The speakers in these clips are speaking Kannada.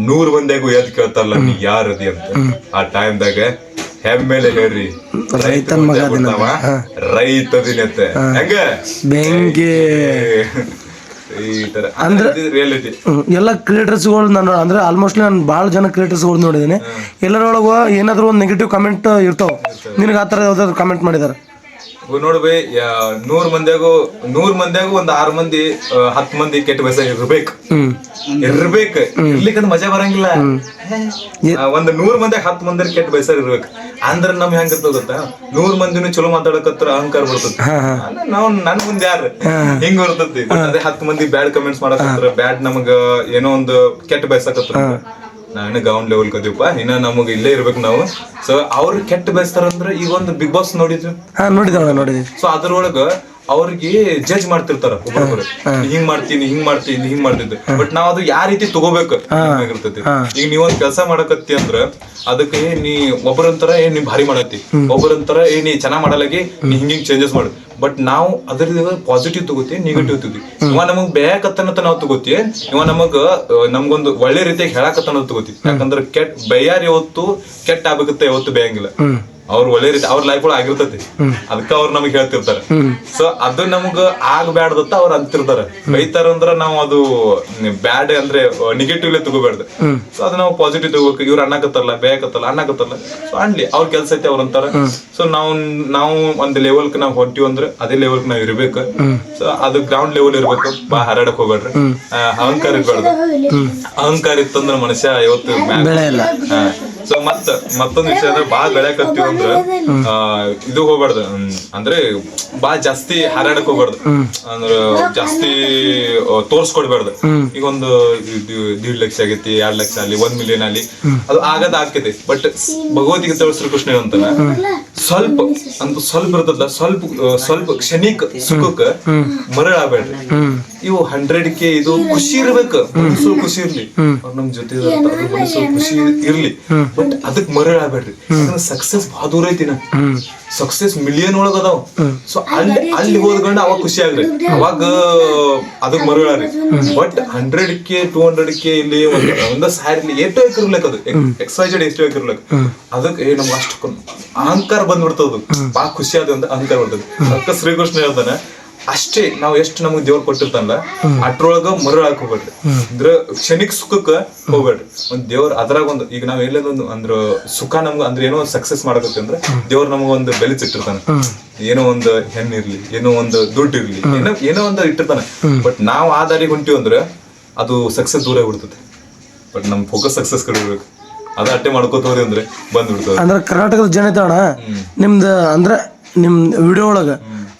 100 ಮಂದಿಯಾಗೂ ಎದ್ ಕೇಳ್ತಾರಲ್ಲ ನೀ ಯಾರದಿ ಅಂತ. ಆ ಟೈಮ್ದಾಗ ಹೆಮ್ಮೆಲೆ ಹೇಳ್ರಿ ರೈತನ ಮಗ ರೈತದಿನತ್ತೆ ಹೆಂಗ ಬೆಂಕಿ ಈ ತರ ಅಂದ್ರೆ ರಿಯಾಲಿಟಿ. ಎಲ್ಲ ಕ್ರಿಯೇಟರ್ಸ್ಗಳು ನಾನು ಅಂದ್ರೆ ಆಲ್ಮೋಸ್ಟ್ ನಾನು ಭಾಳ ಜನ ಕ್ರಿಯೇಟರ್ಸ್ಗಳು ನೋಡಿದ್ದೀನಿ. ಎಲ್ಲರೊಳಗ ಏನಾದ್ರು ಒಂದು ನೆಗೆಟಿವ್ ಕಮೆಂಟ್ ಇರ್ತಾವ. ನಿನಗೆ ಆ ಥರ ಯಾವ್ದಾದ್ರು ಕಮೆಂಟ್ ಮಾಡಿದಾರೆ? ನೋಡ್ಬೇ 100 ಮಂದಿಯಾಗೂ 100 6 ಮಂದಿ 10 ಮಂದಿ ಕೆಟ್ಟ ಬಯಸ ಇರ್ಬೇಕು. ಇರ್ಲಿಕ್ಕಂದ್ರೆ ಮಜಾ ಬರಂಗಿಲ್ಲ. ಒಂದ್ 100 ಮಂದಿಯಾಗ 10 ಮಂದಿ ಕೆಟ್ಟ ಬಯಸ ಇರ್ಬೇಕು ಅಂದ್ರೆ ನಮ್ ಹೆಂಗ್ ಇರ್ತದ ಗೊತ್ತಾ? 100 ಮಂದಿನೂ ಚಲೋ ಮಾತಾಡಕತ್ರ ಅಹಂಕಾರ ಬರ್ತದ. ನಾವ್ ನನ್ ಮುಂದೆ ಯಾರು ಹಿಂಗ್ ಬರ್ತತಿ. ಅದೇ 10 ಮಂದಿ ಬ್ಯಾಡ್ ಕಮೆಂಟ್ಸ್ ಮಾಡಕತ್ರ, ಬ್ಯಾಡ್ ನಮಗ ಏನೋ ಒಂದು ಕೆಟ್ಟ ಬಯಸಕತ್ರ, ನಾನು ಗೌಂಡ್ ಲೆವೆಲ್ ಕದೀವಪ್ಪ ಇನ್ನ ನಮಗ್ ಇಲ್ಲೇ ಇರ್ಬೇಕು ನಾವು. ಸೊ ಅವ್ರು ಕೆಟ್ಟ ಬಯಸ್ತಾರಂದ್ರ ಈಗ ಒಂದು ಬಿಗ್ ಬಾಸ್ ನೋಡಿದ್ರು. ನೋಡಿದ್ವಿ. ಸೊ ಅದ್ರೊಳಗ ಅವ್ರಿಗೆ ಜಡ್ಜ್ ಮಾಡ್ತಿರ್ತಾರ ಒಬ್ಬೊಬ್ರು, ಹಿಂಗ್ ಮಾಡ್ತಿದ್ದೆ. ಬಟ್ ನಾವ್ ಅದು ಯಾವ ರೀತಿ ತಗೋಬೇಕು ಇರ್ತೈತಿ. ಈಗ ನೀವೊಂದ್ ಕೆಲಸ ಮಾಡಕತ್ತಿ ಅಂದ್ರ ಅದಕ್ಕೆ ನೀ ಒಬ್ಬರಂತರ ನೀ ಭಾರಿ ಮಾಡತ್ತಿ, ಒಬ್ಬರಂತರ ನೀ ಚೆನ್ನಾಗ್ ಮಾಡಲಾಗಿ ನೀ ಹಿಂಗಿಂಗ್ ಚೇಂಜಸ್ ಮಾಡು. ಬಟ್ ನಾವು ಅದ್ರದ್ದು ಪಾಸಿಟಿವ್ ತಗೋತಿ, ನೆಗೆಟಿವ್ ತಗೋತಿ. ಇವ ನಮಗ್ ಬೇಕತ್ತನ್ನತ ನಾವ್ ತಗೋತಿ, ಇವ ನಮ್ಗೊಂದು ಒಳ್ಳೆ ರೀತಿಯಾಗಿ ಹೇಳಕತ್ತನ್ನೋದು ತಗೋತಿ. ಯಾಕಂದ್ರ ಬೈಯಾರ ಯಾವತ್ತು ಕೆಟ್ಟ ಆಗ್ಬೇಕತ್ತ ಯಾವತ್ತು ಬೇಯಂಗಿಲ್ಲ. ಅವ್ರ ಒಳ್ಳೆ ರೀತಿ ಅವ್ರ ಲೈಫ್ ಒಳಗೆ ಆಗಿರ್ತೈತಿ, ಅದಕ್ಕ ಅವ್ರು ನಮಗ್ ಹೇಳ್ತಿರ್ತಾರೆ. ಸೊ ಅದು ನಮಗ ಆಗ್ಬ್ಯಾಡ್ದತ್ತ ಅವ್ರ ಅಂತಿರ್ತಾರ. ಬೈತಾರಂದ್ರ ನಾವು ಅದು ಬ್ಯಾಡ್ ಅಂದ್ರೆ ನೆಗೆಟಿವ್ಲೇ ತಗೋಬ್ಯಾಡ್ದು. ಸೊ ಅದು ನಾವು ಪಾಸಿಟಿವ್ ತಗೋಬೇಕು. ಇವ್ರು ಅನ್ನಕತ್ತಲ್ಲ ಅನ್ನಕತ್ತಲ್ಲ ಸೊ ಅನ್ಲಿ ಅವ್ರ ಕೆಲ್ಸ ಐತಿ ಅವ್ರ ಅಂತಾರ. ಸೊ ನಾವು ಒಂದ್ ಲೆವೆಲ್ ನಾವ್ ಹೊಂಟಿವ್ ಅಂದ್ರೆ ಅದೇ ಲೆವೆಲ್ ನಾವ್ ಇರ್ಬೇಕು. ಸೊ ಅದು ಗ್ರೌಂಡ್ ಲೆವೆಲ್ ಇರ್ಬೇಕು. ಬಾ ಹರಡಕ್ ಹೋಗ್ಬೇಡ್ರಿ, ಅಹಂಕಾರ ಇರ್ಬಾರ್ದು. ಅಹಂಕಾರ ಇತ್ತಂದ್ರ ಮನುಷ್ಯ ಇವತ್ತು ಸೊ ಮತ್ತೊಂದ್ ವಿಷಯ ಅಂದ್ರೆ ಬಾಳ ಬೆಳೆಕತ್ತೀವಿ ಅಂದ್ರ ಇದು ಹೋಗ್ಬಾರ್ದು. ಅಂದ್ರೆ ಬಾಳ ಜಾಸ್ತಿ ಹಾರಾಡಕ್ ಹೋಗ್ಬಾರ್ದು. ಅಂದ್ರ ಜಾಸ್ತಿ ತೋರ್ಸ್ಕೊಡ್ಬಾರ್ದು. ಈಗ ಒಂದು 1.5 ಲಕ್ಷ ಆಗೈತಿ, 2 ಲಕ್ಷ ಅಲ್ಲಿ 1 ಮಿಲಿಯನ್ ಅಲ್ಲಿ ಅದು ಆಗದ ಆಗ್ತೈತಿ. ಬಟ್ ಭಗವದ್ಗೀತೆ ಶ್ರೀಕೃಷ್ಣ ಅಂತಾನ ಸ್ವಲ್ಪ ಇರ್ತದ, ಸ್ವಲ್ಪ ಕ್ಷಣಿಕ ಸುಖಕ್ಕ ಮರಳಾಗ್ಬೇಡ್ರಿ. ಇವು 100K ಇದು ಖುಷಿ ಇರ್ಬೇಕು, ಮನಸ್ಸು ಖುಷಿ ಇರ್ಲಿ, ಅವ್ರ ನಮ್ ಜೊತೆ ಮನಸ್ಸು ಖುಷಿ ಇರ್ಲಿ. ಬಟ್ ಅದಕ್ ಮರಳಾಗ್ಬೇಡ್ರಿ. ಯಾಕಂದ್ರೆ ಸಕ್ಸಸ್ ಬಹಳ ದೂರ ಐತಿನ, ಸಕ್ಸಸ್ ಮಿಲಿಯನ್ ಒಳಗ ಅದಾವ. ಸೊ ಅಲ್ಲಿ ಹೋದ್ಕೊಂಡು ಅವಾಗ ಖುಷಿ ಆಗ್ರಿ, ಅವಾಗ ಅದಕ್ ಮರಳಾರಿ. ಬಟ್ 100K 200K ಇಲ್ಲಿ ಒಂದ ಸಾವಿರ ಎಷ್ಟೋ ಇರ್ಲಕ್, ಅದು XYZ ಎಷ್ಟೋ ಇರ್ಲಕ್, ಅದಕ್ಕೆ ನಮ್ಗೆ ಅಷ್ಟು ಅಹಂಕಾರ ಬಂದ್ಬಿಡ್ತದ. ಬಹಳ ಖುಷಿ ಆದ ಅಹಂಕಾರ ಬರ್ತದ. ಅದಕ್ಕ ಶ್ರೀಕೃಷ್ಣ ಹೇಳ್ತಾನೆ ಅಷ್ಟೇ ನಾವ್ ಎಷ್ಟು ನಮಗ್ ದೇವ್ರ ಕೊಟ್ಟಿರ್ತಾನಲ್ಲ ಅಟ್ರೊಳಗ ಮರಳಾಕ್ ಹೋಗ್ಬೇಡ್ರಿ. ಅಂದ್ರ ಕ್ಷಣಿಕ್ ಸುಖಕ್ಕ ಹೋಗ್ಬೇಡ್ರಿ. ಒಂದ್ ದೇವ್ರ ಅದ್ರಾಗ ಒಂದು ಈಗ ನಾವ್ ಎಲ್ಲದೊಂದು ಅಂದ್ರ ಸುಖ ನಮ್ಗ ಅಂದ್ರೆ ಏನೋ ಸಕ್ಸಸ್ ಮಾಡಕತ್ತಿ ಅಂದ್ರೆ ದೇವ್ರ ನಮಗ ಒಂದು ಬೆಲೆ ಇಟ್ಟಿರ್ತಾನ. ಏನೋ ಒಂದು ಹೆಣ್ಣು ಇರ್ಲಿ, ಏನೋ ಒಂದು ದುಡ್ಡು ಇರ್ಲಿ, ಏನೋ ಒಂದು ಇಟ್ಟಿರ್ತಾನ. ಬಟ್ ನಾವ್ ಆ ದಾರಿಗೆ ಹೊಂಟಿವಿ ಅಂದ್ರೆ ಅದು ಸಕ್ಸಸ್ ದೂರ ಬಿಡ್ತದೆ. ಬಟ್ ನಮ್ ಫೋಕಸ್ ಸಕ್ಸಸ್ ಕಡೆ ಇರ್ಬೇಕು. ಅದ ಅಟ್ಟೆ ಮಾಡ್ಕೋತ ಹೋದ್ರಿ ಅಂದ್ರೆ ಬಂದ್ಬಿಡ್ತದೆ. ಅಂದ್ರೆ ಕರ್ನಾಟಕದ ಜನತೆ ಅಣ್ಣ ನಿಮ್ದು ಅಂದ್ರೆ ನಿಮ್ ವಿಡಿಯೋ ಒಳಗ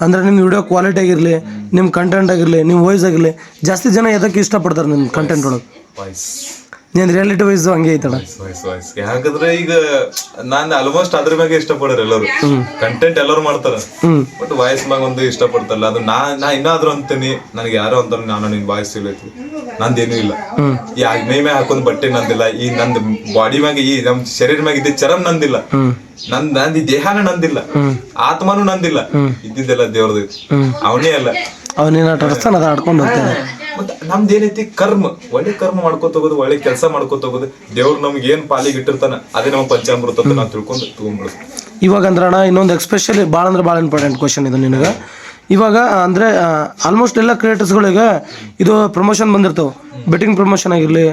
ಅಂದ್ರೆ ನಿಮ್ ವಿಡಿಯೋ ಕ್ವಾಲಿಟಿ ಆಗಿರ್ಲಿ, ನಿಮ್ ಕಂಟೆಂಟ್ ಆಗಿರ್ಲಿ, ನಿಮ್ ವಾಯ್ಸ್ ಆಗಿರ್ಲಿ, ಜಾಸ್ತಿ ಜನ ಎದಕ್ಕೆ ಇಷ್ಟಪಡ್ತಾರೆ ನಿಮ್ ಕಂಟೆಂಟ್ ಒಳಗೆ? ನೀನ್ ರಿಯಾಲಿಟಿ ವೈಸ್ ಹಂಗೆ ಐತಣ. ಯಾಕಂದ್ರೆ ಈಗ ನಾನ್ ಆಲ್ಮೋಸ್ಟ್ ಅದ್ರ ಮ್ಯಾಗೆ ಇಷ್ಟಪಡೋರು ಎಲ್ಲರೂ. ಕಂಟೆಂಟ್ ಎಲ್ಲರೂ ಮಾಡ್ತಾರ, ಬಟ್ ವಾಯ್ಸ್ ಮ್ಯಾಗ ಒಂದು ಇಷ್ಟಪಡ್ತಾರಲ್ಲ. ಅದು ನಾ ಇನ್ನಾದ್ರೂ ಅಂತೀನಿ, ನನಗೆ ಯಾರೋ ಅಂತಾರ ನಾನು ನಿನ್ ವಾಯ್ಸ್ ಇಲ್ಲೈತಿ, ನಂದೇನು ಇಲ್ಲ. ಈ ಮೈ ಮ್ಯಾಗ ಹಾಕೊಂಡ್ ಬಟ್ಟೆ ನಂದಿಲ್ಲ, ಈ ನಂದ್ ಬಾಡಿ ಮ್ಯಾಗ ಈ ನಮ್ ಶರೀರ ಮ್ಯಾಗ ಇದ್ದ ಚರಮ್ ನಂದಿಲ್ಲ, ನಂದ್ ಈ ದೇಹನ ನಂದಿಲ್ಲ, ಆತ್ಮನೂ ನಂದಿಲ್ಲ. ಇದ್ದಿದ್ದೆಲ್ಲ ದೇವ್ರದೈತಿ, ಅವನೇ ಅಲ್ಲ, ಅವನೇನ ಅದ ಆಡ್ಕೊಂಡು ಹೋಗ್ತಾನೆ. ಮತ್ತ ನಮ್ದೇನೈತಿ ಕರ್ಮ, ಒಳ್ಳೆ ಕರ್ಮ ಮಾಡ್ಕೊತ ಹೋಗೋದು, ಒಳ್ಳೆ ಕೆಲಸ ಮಾಡ್ಕೊತ ಹೋಗೋದು. ದೇವ್ರು ನಮ್ಗೆ ಏನ್ ಪಾಲಿಗೆ ಇಟ್ಟಿರ್ತಾನ ಅದೇ ನಮ್ಗೆ ಪಂಚಾಮೃತ ಅಂತ ನಾವು ತಿಳ್ಕೊಂಡು ತಗೊಂಡ್ಬಿಡೋದು. ಇವಾಗ ಅಂದ್ರೆ ಅಣ್ಣ ಇನ್ನೊಂದು ಎಕ್ಸ್ಪೆಷಲಿ ಭಾಳ ಅಂದ್ರೆ ಭಾಳ ಇಂಪಾರ್ಟೆಂಟ್ ಕ್ವಶನ್ ಇದು ನಿನಗೆ. ಇವಾಗ ಅಂದರೆ ಆಲ್ಮೋಸ್ಟ್ ಎಲ್ಲ ಕ್ರಿಯೇಟರ್ಸ್ಗಳಿಗೆ ಇದು ಪ್ರಮೋಷನ್ ಬಂದಿರ್ತಾವೆ. ಬೆಟ್ಟಿಂಗ್ ಪ್ರಮೋಷನ್ ಆಗಿರಲಿ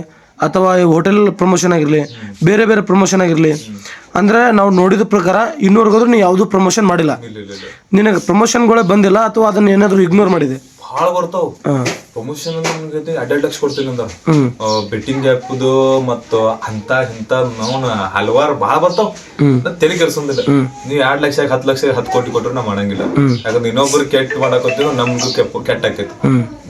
ಅಥವಾ ಹೋಟೆಲ್ ಪ್ರಮೋಷನ್ ಆಗಿರಲಿ, ಬೇರೆ ಬೇರೆ ಪ್ರಮೋಷನ್ ಆಗಿರಲಿ. ಅಂದರೆ ನಾವು ನೋಡಿದ ಪ್ರಕಾರ ಇನ್ನೂವರೆಗಾದ್ರೂ ನೀವು ಯಾವುದೂ ಪ್ರಮೋಷನ್ ಮಾಡಿಲ್ಲ. ನಿನಗೆ ಪ್ರಮೋಷನ್ಗಳೇ ಬಂದಿಲ್ಲ ಅಥವಾ ಅದನ್ನ ಏನಾದರೂ ಇಗ್ನೋರ್ ಮಾಡಿದೆ? ಭಾಳ ಬರ್ತಾವ ಪ್ರಮೋಷನ್. 2 ಲಕ್ಷ ಕೊಡ್ತೀನಿ ಅಂದ ಬೆಟ್ಟಿಂಗ್ ಆ್ಯಪ್ದು ಮತ್ತ ಅಂತ ಇಂತ ನಾವು ಹಲವಾರು ಭಾಳ ಬರ್ತಾವ. ತಲೆ ಕೆಲ್ಸಂದಿಲ್ಲ. ನೀವ್ 2 ಲಕ್ಷ 10 ಲಕ್ಷ 10 ಕೋಟಿ ಕೊಟ್ರು ನಾ ಮಾಡಂಗಿಲ್ಲ. ಯಾಕಂದ್ರೆ ಇನ್ನೊಬ್ರು ಕೆಟ್ಟ ಮಾಡಾಕತ್ತೀವಿ, ನಮ್ದು ಕೆಟ್ಟ ಆಕೈತಿ.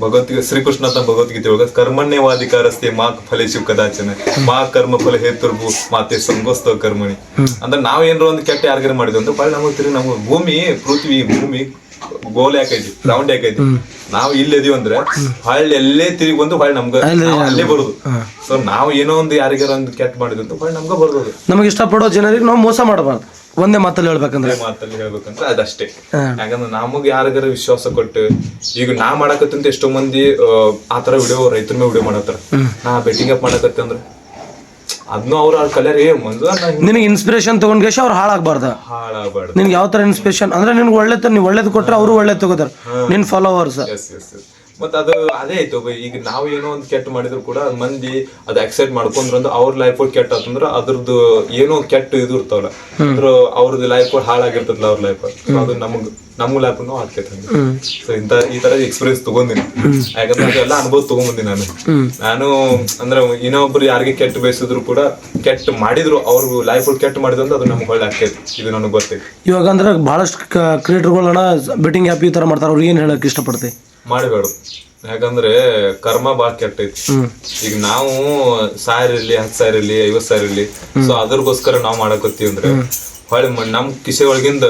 ಭಗವದ್ಗೀತೆ ಶ್ರೀಕೃಷ್ಣ ಅಂತ ಭಗವದ್ಗೀತೆ ಒಳಗ ಕರ್ಮಣ್ಯವಾಧಿಕಾರಸ್ತೆ ಮಾ ಫಲೇಶು ಕದಾಚನ ಮಾ ಕರ್ಮ ಫಲ ಹೇತುರ್ಭು ಮಾತೆ ಸಂಗೋಸ್ತ ಕರ್ಮಣಿ. ಅಂದ್ರೆ ನಾವ್ ಏನಾರ ಒಂದು ಕೆಟ್ಟ ಯಾರಿಗಾರ ಮಾಡಿದ್ವಿ ಅಂದ್ರೆ ಬಾಳ್ ನಮಗ್ ತಿರುಗಿ ನಮ್ಗೆ ಭೂಮಿ ಗೋಲ್ ಯಾಕೈತಿ, ರೌಂಡ್ ಯಾಕೈತಿ. ನಾವ್ ಇಲ್ಲಿದೀವಿ ಅಂದ್ರೆ ಹೊಳ್ಳಿ ಎಲ್ಲೇ ತಿರುಗಿ ಬಂದು ಹೊಳ್ಳಿ ನಮ್ಗ ಅಲ್ಲೇ ಬರುದು. ಸೊ ನಾವ್ ಏನೋ ಒಂದು ಯಾರಿಗಾರ ಒಂದು ಕೆಟ್ಟ ಮಾಡಿದ್ವಿ ಅಂತ ಹೊಳ್ಳಿ ನಮ್ಗ ಬರೋದು. ನಮಗೆ ಇಷ್ಟಪಡೋ ಜನರಿಗೆ ನಾವು ಮೋಸ ಮಾಡಬಾರ್ದು. ಒಂದೇ ಮಾತಲ್ಲಿ ಹೇಳ್ಬೇಕಂದ್ರೆ ಅದಷ್ಟೇ. ಯಾಕಂದ್ರೆ ನಮಗ್ ಯಾರಿಗಾರ ವಿಶ್ವಾಸ ಕೊಟ್ಟು ಈಗ ನಾ ಮಾಡಕತ್ತಂತ ಎಷ್ಟೋ ಮಂದಿ ಆತರ ವಿಡಿಯೋ ರೈತರ ಮೇಲೆ ವಿಡಿಯೋ ಮಾಡತ್ತಾರ. ನಾ ಬೆಟ್ಟಿಂಗ್ ಅಪ್ ಮಾಡಕತ್ತೆ ಅಂದ್ರೆ ಅದನ್ನು ಅವ್ರ ಕಲಿಯರ್ ಮಂಜು ನಿನಗೆ ಇನ್ಸ್ಪಿರೇಷನ್ ತಗೊಂಡ್ಗೇಶ ಅವ್ರು ಹಾಳಾಗಬಾರ್ದ. ಹಾಳಾಗಬಾರ್ದು. ನಿನ್ಗೆ ಯಾವ ತರ ಇನ್ಸ್ಪಿರೇಷನ್ ಅಂದ್ರೆ ನಿನ್ಗೆ ಒಳ್ಳೆ ನೀವು ಒಳ್ಳೇದು ಕೊಟ್ರೆ ಅವರು ಒಳ್ಳೇದು ತಗೋತಾರೆ ನಿನ್ ಫಾಲೋವರ್ಸ್. ಮತ್ತೆ ಅದು ಅದೇ ಆಯ್ತು. ಈಗ ನಾವು ಏನೋ ಒಂದು ಕೆಟ್ಟ ಮಾಡಿದ್ರು ಕೂಡ ಮಂದಿ ಅದು ಅಕ್ಸೆಪ್ಟ್ ಮಾಡ್ಕೊಂಡ್ರ ಅವ್ರ ಲೈಫ್ ಕೆಟ್ಟ ಆತಂದ್ರ ಅದ್ರದ್ದು ಏನೋ ಕೆಟ್ಟ ಇದು ಇರ್ತಾವಲ್ಲ ಅಂದ್ರ ಅವ್ರದ್ದು ಲೈಫ್ ಹಾಳಾಗಿರ್ತದಲ್ಲ ಅವ್ರ ಲೈಫ್. ಅದು ನಮ್ಮ ಲೈಫ್ ಆಗ್ತೈತೆ. ಸೊ ಈ ತರ ಎಕ್ಸ್ಪೀರಿಯನ್ಸ್ ತಗೊಂಡಿನಿ. ಯಾಕಂದ್ರೆ ಅದೆಲ್ಲ ಅನುಭವ ತಗೊಂಡ್ಬಂದಿನಿ ನಾನು ಅಂದ್ರೆ ಇನ್ನೊಬ್ರು ಯಾರಿಗೆ ಕೆಟ್ಟ ಬಯಸಿದ್ರು ಕೂಡ ಕೆಟ್ಟ ಮಾಡಿದ್ರು ಅವ್ರ ಲೈಫ್ ಕೆಟ್ಟ ಮಾಡಿದ್ರು ಅದು ನಮ್ಗೆ ಒಳ್ಳೆ ಆಗ್ತೈತಿ. ಇದು ನನಗೆ ಗೊತ್ತೈತಿ. ಇವಾಗ ಅಂದ್ರೆ ಬಹಳಷ್ಟು ಕ್ರಿಯೇಟರ್ಗಳನ್ನ ಬೆಟ್ಟಿಂಗ್ ಆ್ಯಪ್ ಈ ತರ ಮಾಡ್ತಾರೆ. ಅವ್ರಿಗೆ ಏನ್ ಹೇಳಕ್ ಇಷ್ಟಪಡ್ತಿ? ಮಾಡಬೇಡ. ಯಾಕಂದ್ರೆ ಕರ್ಮ ಬಾಳ ಕೆಟ್ಟೈತಿ. ಈಗ ನಾವು 1000 ಇರ್ಲಿ 10,000 ಇರ್ಲಿ 50,000 ಇರ್ಲಿ ಸೊ ಅದ್ರಗೋಸ್ಕರ ನಾವ್ ಮಾಡಕತ್ತೀವಿ ಅಂದ್ರೆ ಹೊಳ್ಳಿ ನಮ್ ಕಿಸೆ ಒಳಗಿಂದ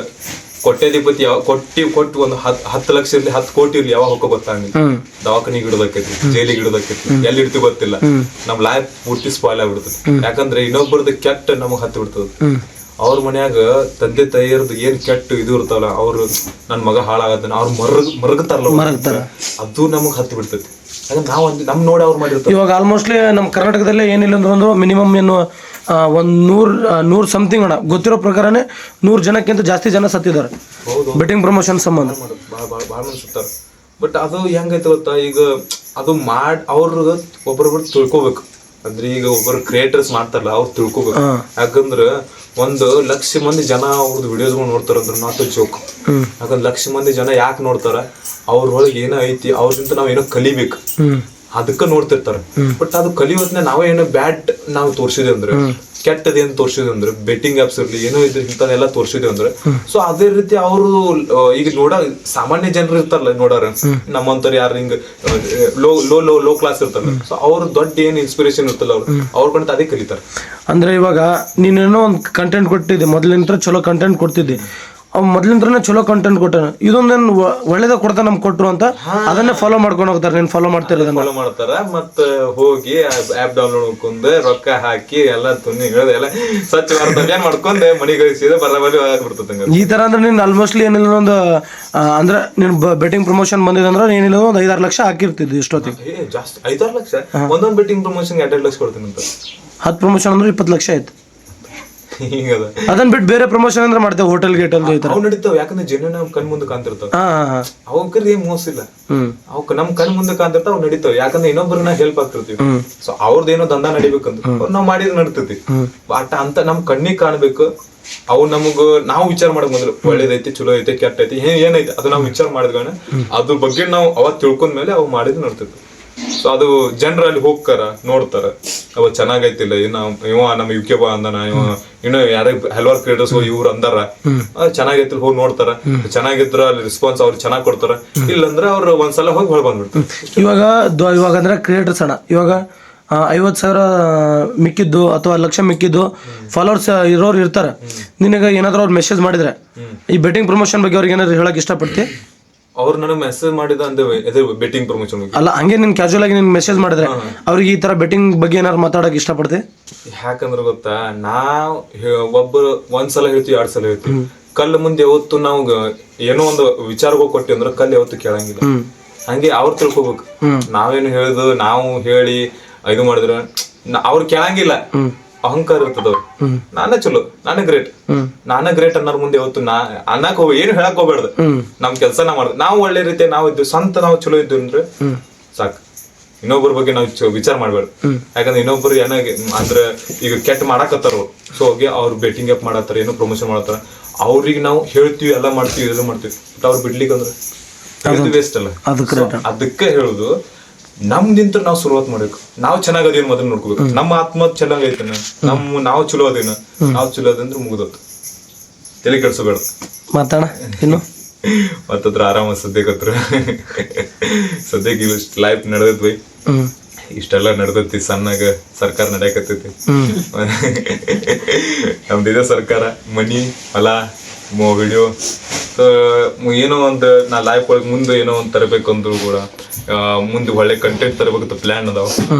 ಕೋಟ್ಯಾಧಿಪತಿ ಕೊಟ್ಟು ಒಂದು 10 ಲಕ್ಷ ಇರ್ಲಿ 10 ಕೋಟಿ ಇರ್ಲಿ ಯಾವಾಗ ಹೋಗೋ ಗೊತ್ತಾಗಿಲ್ಲ. ದವಾಖಾನಿಗೆ ಇಡೋದಕ್ಕೈತಿ, ಜೈಲಿಗೆ ಇಡೋದಕ್ಕೈತಿ, ಎಲ್ಲಿ ಇಡ್ತೀವಿ ಗೊತ್ತಿಲ್ಲ. ನಮ್ ಲೈಫ್ ಪೂರ್ತಿ ಸ್ಪಾಯ್ಲ್ ಆಗ್ಬಿಡ್ತದೆ. ಯಾಕಂದ್ರೆ ಇನ್ನೊಬ್ಬರದ್ದು ಕೆಟ್ಟ ನಮಗ್ ಹತ್ತಿ ಬಿಡ್ತದ. ಅವ್ರ ಮನ್ಯಾಗ ತಂದೆ ತಾಯಿಯರ್ದು ಏನ್ ಕೆಟ್ಟ ಇದು ಇರ್ತಾವಲ್ಲ ಅವ್ರು ನನ್ ಮಗ ಹಾಳಾಗತ್ತಾನ ಅವ್ರು ಮರಗ್ತಾರಲ್ಲ ಅದು ನಮಗ್ ಹತ್ತಿ ಬಿಡ್ತೈತಿ. ನಾವ್ ನಮ್ ನೋಡಿ ಅವ್ರು ಮಾಡಿರ್ತಾರೆ. ಇವಾಗ ಆಲ್ಮೋಸ್ಟ್ಲಿ ನಮ್ ಕರ್ನಾಟಕದಲ್ಲೇ ಏನಿಲ್ಲ ಅಂದ್ರೆ ಮಿನಿಮಮ್ ಏನು ಒಂದ್ 100 ಸಮಥಿಂಗ್ ಅಣ್ಣ ಗೊತ್ತಿರೋ ಪ್ರಕಾರನೇ 100 ಜನಕ್ಕಿಂತ ಜಾಸ್ತಿ ಜನ ಸತ್ತಿದ್ದಾರೆ ಬೆಟ್ಟಿಂಗ್ ಪ್ರಮೋಷನ್ ಸಂಬಂಧ. ಭಾಳ ಮಂದಿ ಸತ್ತಾರ. ಬಟ್ ಅದು ಹೆಂಗೈತೆ ಗೊತ್ತಾ, ಈಗ ಅದು ಅವ್ರ ಒಬ್ಬರೊಬ್ರು ತಿಳ್ಕೊಬೇಕು. ಅಂದ್ರೆ ಈಗ ಒಬ್ಬರು ಕ್ರಿಯೇಟರ್ಸ್ ಮಾಡ್ತಾರಲ್ಲ ಅವ್ರು ತಿಳ್ಕೊಬೇಕು. ಯಾಕಂದ್ರ 1,00,000 ಮಂದಿ ಜನ ಅವ್ರದ್ದು ವಿಡಿಯೋಸ್ಗಳು ನೋಡ್ತಾರಂದ್ರೆ ನಾಟ್ ಅ ಜೋಕ್. ಯಾಕಂದ್ರೆ 1,00,000 ಮಂದಿ ಜನ ಯಾಕೆ ನೋಡ್ತಾರ, ಅವ್ರೊಳಗೆ ಏನೋ ಐತಿ, ಅವ್ರಿಂದ ನಾವ್ ಏನೋ ಕಲಿಬೇಕು ಅದಕ್ಕ ನೋಡ್ತಿರ್ತಾರ. ಬಟ್ ಅದು ಕಲಿಯೋದ್ನ ನಾವೇ ಏನೋ ಬ್ಯಾಡ್ ನಾವು ತೋರ್ಸಿದೆ ಅಂದ್ರೆ ಕೆಟ್ಟದೇನು ತೋರ್ಸಿದೆ ಅಂದ್ರೆ ಬೆಟ್ಟಿಂಗ್ ಆಪ್ಸ್ ಇರ್ಲಿ ಏನೋ ಇದ್ರ ಇಂಥದೆಲ್ಲ ತೋರ್ಸಿದೆ ಅಂದ್ರೆ ಸೊ ಅದೇ ರೀತಿ ಅವರು ಈಗ ಸಾಮಾನ್ಯ ಜನರು ಇರ್ತಾರಲ್ಲ ನೋಡಾರ ನಮ್ಮಂತವ್ರು ಯಾರು ಹಿಂಗ ಲೋ ಕ್ಲಾಸ್ ಇರ್ತಾರಲ್ಲ ಸೊ ಅವ್ರ ದೊಡ್ಡ ಏನ್ ಇನ್ಸ್ಪಿರೇಷನ್ ಇರ್ತಲ್ಲ ಅವ್ರ ಕಂತ ಅದೇ ಕಲಿತಾರ. ಅಂದ್ರೆ ಇವಾಗ ನೀನೇನೋ ಒಂದು ಕಂಟೆಂಟ್ ಕೊಟ್ಟಿದ್ದೆ, ಮೊದ್ಲಿಂತ್ರ ಚಲೋ ಕಂಟೆಂಟ್ ಕೊಡ್ತಿದ್ದೆ, ಅವ್ ಮೊದ್ಲಿಂತ್ರನೇ ಚಲೋ ಕಂಟೆಂಟ್ ಕೊಟ್ಟಾನ, ಇದೊಂದೇನು ಒಳ್ಳೇದ ಕೊಡ್ತಾ ನಮ್ಗೆ ಕೊಟ್ರು ಅಂತ ಅದನ್ನೇ ಫಾಲೋ ಮಾಡ್ಕೊಂಡು ಹೋಗ್ತಾರೆ. ನೀನ್ ಫಾಲೋ ಫಾಲೋ ಮಾಡ್ತಾರ. ಮತ್ತ ಹೋಗಿ ಆಪ್ ಡೌನ್ಲೋಡ್ ಮಾಡ್ಕೊಂಡ್ ರೊಕ್ಕ ಹಾಕಿ ಎಲ್ಲ ತುನಿ ಎಲ್ಲ ಸ್ವಚ್ಛ ಭಾರತ ಮಾಡ್ಕೊಂಡೆ ಮನಿ ಗಳಿಸಿದ ಬರಬರಿ ಆಗ್ಬಿಡ್ತದೆ. ಈ ತರ ಅಂದ್ರೆ ನೀನ್ ಆಲ್ಮೋಸ್ಟ್ಲಿ ಏನಿಲ್ಲ ಒಂದು ಅಂದ್ರೆ ನೀನ್ ಬೆಟ್ಟಿಂಗ್ ಪ್ರಮೋಷನ್ ಬಂದಿದಂದ್ರೆ ಏನಿಲ್ಲ ಒಂದು 5-6 ಲಕ್ಷ ಹಾಕಿರ್ತಿದ್ವಿ ಇಷ್ಟೊತ್ತಿಗೆ. ಜಾಸ್ತಿ 5-6 ಲಕ್ಷ ಒಂದೊಂದು ಬೆಟ್ಟಿಂಗ್ ಪ್ರಮೋಷನ್ 2 ಲಕ್ಷ ಕೊಡ್ತೀನಿ ಅಂತ. 10 ಪ್ರಮೋಷನ್ ಅಂದ್ರೆ 20 ಲಕ್ಷ ಆಯ್ತು. ಅದನ್ನ ಬಿಟ್ಟು ಬೇರೆ ಪ್ರಮೋಷನ್ ಅಂದ್ರೆ ಮಾಡ್ತೇವೆ, ಹೋಟೆಲ್ ಗೇಟಲ್ ಅವ್ ನಡೀತಾವ. ಯಾಕಂದ್ರೆ ಜನ ನಮ್ ಕಣ್ ಮುಂದೆ ಕಾಣ್ತಿರ್ತಾವ, ಅವಕ್ರಿ ಏನ್ ಮೋಸ ಇಲ್ಲ. ಅವಕ್ ನಮ್ ಕಣ್ ಮುಂದೆ ಕಾಣ್ತಿರ್ತಾವ, ಅವ್ ನಡೀತಾವ. ಯಾಕಂದ್ರೆ ಇನ್ನೊಬ್ಬರನ್ನ ಹೆಲ್ಪ್ ಆಗ್ತಿರ್ತೀವಿ. ಸೊ ಅವ್ರದ್ದೇನೋ ದಂಧ ನಡಿಬೇಕಂದ್ರೆ ನಾವ್ ಮಾಡಿದ್ರೆ ನಡ್ತೈತಿ. ಬಟ್ ಅಂತ ನಮ್ ಕಣ್ಣಿಗೆ ಕಾಣ್ಬೇಕು. ಅವು ನಮಗ ನಾವು ವಿಚಾರ ಮಾಡಕ್ ಮೊದಲು ಒಳ್ಳೇದೈತಿ ಚಲೋ ಐತಿ ಕೆಟ್ಟ ಐತಿ ಏನೈತಿ ಅದು ನಾವು ವಿಚಾರ ಮಾಡಿದ್ಗಾನ ಅದ್ರ ಬಗ್ಗೆ ನಾವು ಅವತ್ ತಿಳ್ಕೊಂಡ್ಮೇಲೆ ಅವ್ ಮಾಡಿದ್ ನಡ್ತೈತಿ. ಸೊ ಅದು ಜನರಲ್ಲಿ ಹೋಗ್ತಾರ ನೋಡ್ತಾರ ಅವ ಚೆನ್ನಾಗೈತಿಲ್ಲ ಇವ ನಮ್ ಯುಕೆ ಬಾ ಅಂದಾನ, ಇವ ಇನ್ನು ಯಾರ ಹಲವಾರು ಕ್ರಿಯೇಟರ್ಸ್ ಇವ್ರು ಅಂದಾರ ಚೆನ್ನಾಗೈತಿ ಹೋಗಿ ನೋಡ್ತಾರ, ಚೆನ್ನಾಗಿದ್ರ ಅಲ್ಲಿ ರೆಸ್ಪಾನ್ಸ್ ಅವ್ರು ಚೆನ್ನಾಗ್ ಕೊಡ್ತಾರ. ಇಲ್ಲಂದ್ರೆ ಅವ್ರು ಒಂದ್ಸಲ ಹೋಗಿ ಹೊಳ ಬಂದ್ಬಿಡ್ತಾರೆ. ಇವಾಗ ಅಂದ್ರೆ ಕ್ರಿಯೇಟರ್ಸ್ ಅಣ್ಣ ಇವಾಗ 50,000 ಮಿಕ್ಕಿದ್ದು ಅಥವಾ 1 ಲಕ್ಷ ಮಿಕ್ಕಿದ್ದು ಫಾಲೋವರ್ಸ್ ಇರೋರು ಇರ್ತಾರೆ. ನಿನಗೆ ಏನಾದ್ರು ಅವ್ರು ಮೆಸೇಜ್ ಮಾಡಿದ್ರೆ ಈ ಬೆಟ್ಟಿಂಗ್ ಪ್ರಮೋಷನ್ ಬಗ್ಗೆ ಅವ್ರಿಗೆ ಏನಾದ್ರು ಹೇಳಕ್ ಇಷ್ಟಪಡ್ತಿ? ಅವ್ರು ನನಗೆ ಮೆಸೇಜ್ ಮಾಡಿದ ಅಂದ್ರೆ ಬೆಟ್ಟಿಂಗ್ ಪ್ರಮೋಷನ್ ಅಲ್ಲ, ಹಂಗೆ ನಿನ್ ಕ್ಯಾಶುವಲ್ ಆಗಿ ನಿನ್ ಮೆಸೇಜ್ ಮಾಡಿದ್ರೆ ಅವ್ರಿಗೆ ಈ ತರ ಬೆಟ್ಟಿಂಗ್ ಬಗ್ಗೆ ಏನಾದ್ರು ಮಾತಾಡಕ್ ಇಷ್ಟಪಡ್ತಿ? ಯಾಕಂದ್ರೆ ಗೊತ್ತಾ, ನಾವ್ ಒಬ್ಬರು ಒಂದ್ಸಲ ಹೇಳ್ತೀವಿ 2 ಸಲ ಹೇಳ್ತೀವಿ. ಕಲ್ಲು ಮುಂದೆ ಯಾವತ್ತು ನಾವು ಏನೋ ಒಂದು ವಿಚಾರಗಳು ಕೊಟ್ಟಿವಿ ಅಂದ್ರೆ ಕಲ್ಲು ಯಾವತ್ತು ಕೇಳಂಗಿಲ್ಲ. ಹಂಗೆ ಅವ್ರು ತಿಳ್ಕೊಬೇಕು. ನಾವೇನು ಹೇಳುದು ನಾವು ಹೇಳಿ ಇದು ಮಾಡಿದ್ರೆ ಅವ್ರು ಕೇಳಂಗಿಲ್ಲ. ಅಹಂಕಾರ ಇರ್ತದವ್ರು. ನಾನೇ ಚಲೋ, ನಾನೇ ಗ್ರೇಟ್ ಅನ್ನೋರ್ ಮುಂದೆ ಯಾವತ್ತು ಅನ್ನಕ್ ಏನು ಹೇಳಕ್ ಹೋಗ್ಬೇಡ್ದು. ನಮ್ ಕೆಲ್ಸ ನಾವ್ ಮಾಡ್ದು ನಾವು ಒಳ್ಳೆ ರೀತಿ ನಾವು ಇದ್ವಿ ಸ್ವಂತ ನಾವು ಚಲೋ ಇದ್ವಿ ಅಂದ್ರೆ ಸಾಕು. ಇನ್ನೊಬ್ಬರ ಬಗ್ಗೆ ನಾವು ವಿಚಾರ ಮಾಡ್ಬೇಡ್ದು. ಯಾಕಂದ್ರೆ ಇನ್ನೊಬ್ರು ಏನಾಗಿ ಅಂದ್ರೆ ಈಗ ಕೆಟ್ಟ ಮಾಡಾಕತ್ತಾರ ಸೊ ಹೋಗಿ ಅವ್ರು ಬೆಟ್ಟಿಂಗ್ ಆಪ್ ಮಾಡತ್ತಾರ, ಏನೋ ಪ್ರಮೋಷನ್ ಮಾಡತ್ತಾರ, ಅವ್ರಿಗೆ ನಾವು ಹೇಳ್ತೀವಿ ಎಲ್ಲ ಮಾಡ್ತೀವಿ ಬಟ್ ಅವ್ರು ಬಿಡ್ಲಿಕ್ಕೆ ಅಂದ್ರೆ ವೇಸ್ಟ್ ಅಲ್ಲ. ಅದಕ್ಕೆ ಹೇಳುದು ನಮ್ದಿಂತ ನಾವು ಶುರುವಾತ್ ಮಾಡ್ಬೇಕು. ನಾವು ಚೆನ್ನಾಗದೇನು ಮೊದಲು ನೋಡ್ಕೋಬೇಕು. ನಮ್ಮ ಆತ್ಮ ಚೆನ್ನಾಗೈತೇನ, ನಾವು ಚಲೋ ಅದೇನ, ನಾವು ಚಲೋ ಅದಂದ್ರೆ ಮುಗಿದೋತು. ತಲೆ ಕೆಡ್ಸೋಬೇಡ. ಮಾತಾಡ ಇನ್ನು ಮತ್ತತ್ರ ಆರಾಮ ಸದ್ಯಕ್ಕತ್ರ ಇಷ್ಟು ಲೈಫ್ ನಡೆದೈತಿ. ಇಷ್ಟೆಲ್ಲ ನಡೆದೈತಿ. ಸಣ್ಣಾಗ ಸರ್ಕಾರ ನಡೆಯಕತ್ತೈತಿ. ನಮ್ದಿದೆ ಸರ್ಕಾರ, ಮನಿ ಹೊಲ ವಿಡಿಯೋ. ಏನೋ ಒಂದು ನಾ ಲೈಫ್ ಒಳಗೆ ಮುಂದೆ ಏನೋ ಒಂದು ತರಬೇಕು ಅಂದ್ರು ಕೂಡ ಮುಂದೆ ಒಳ್ಳೆ ಕಂಟೆಂಟ್ ತರಬೇಕಂತ ಪ್ಲಾನ್ ಅದಾವ.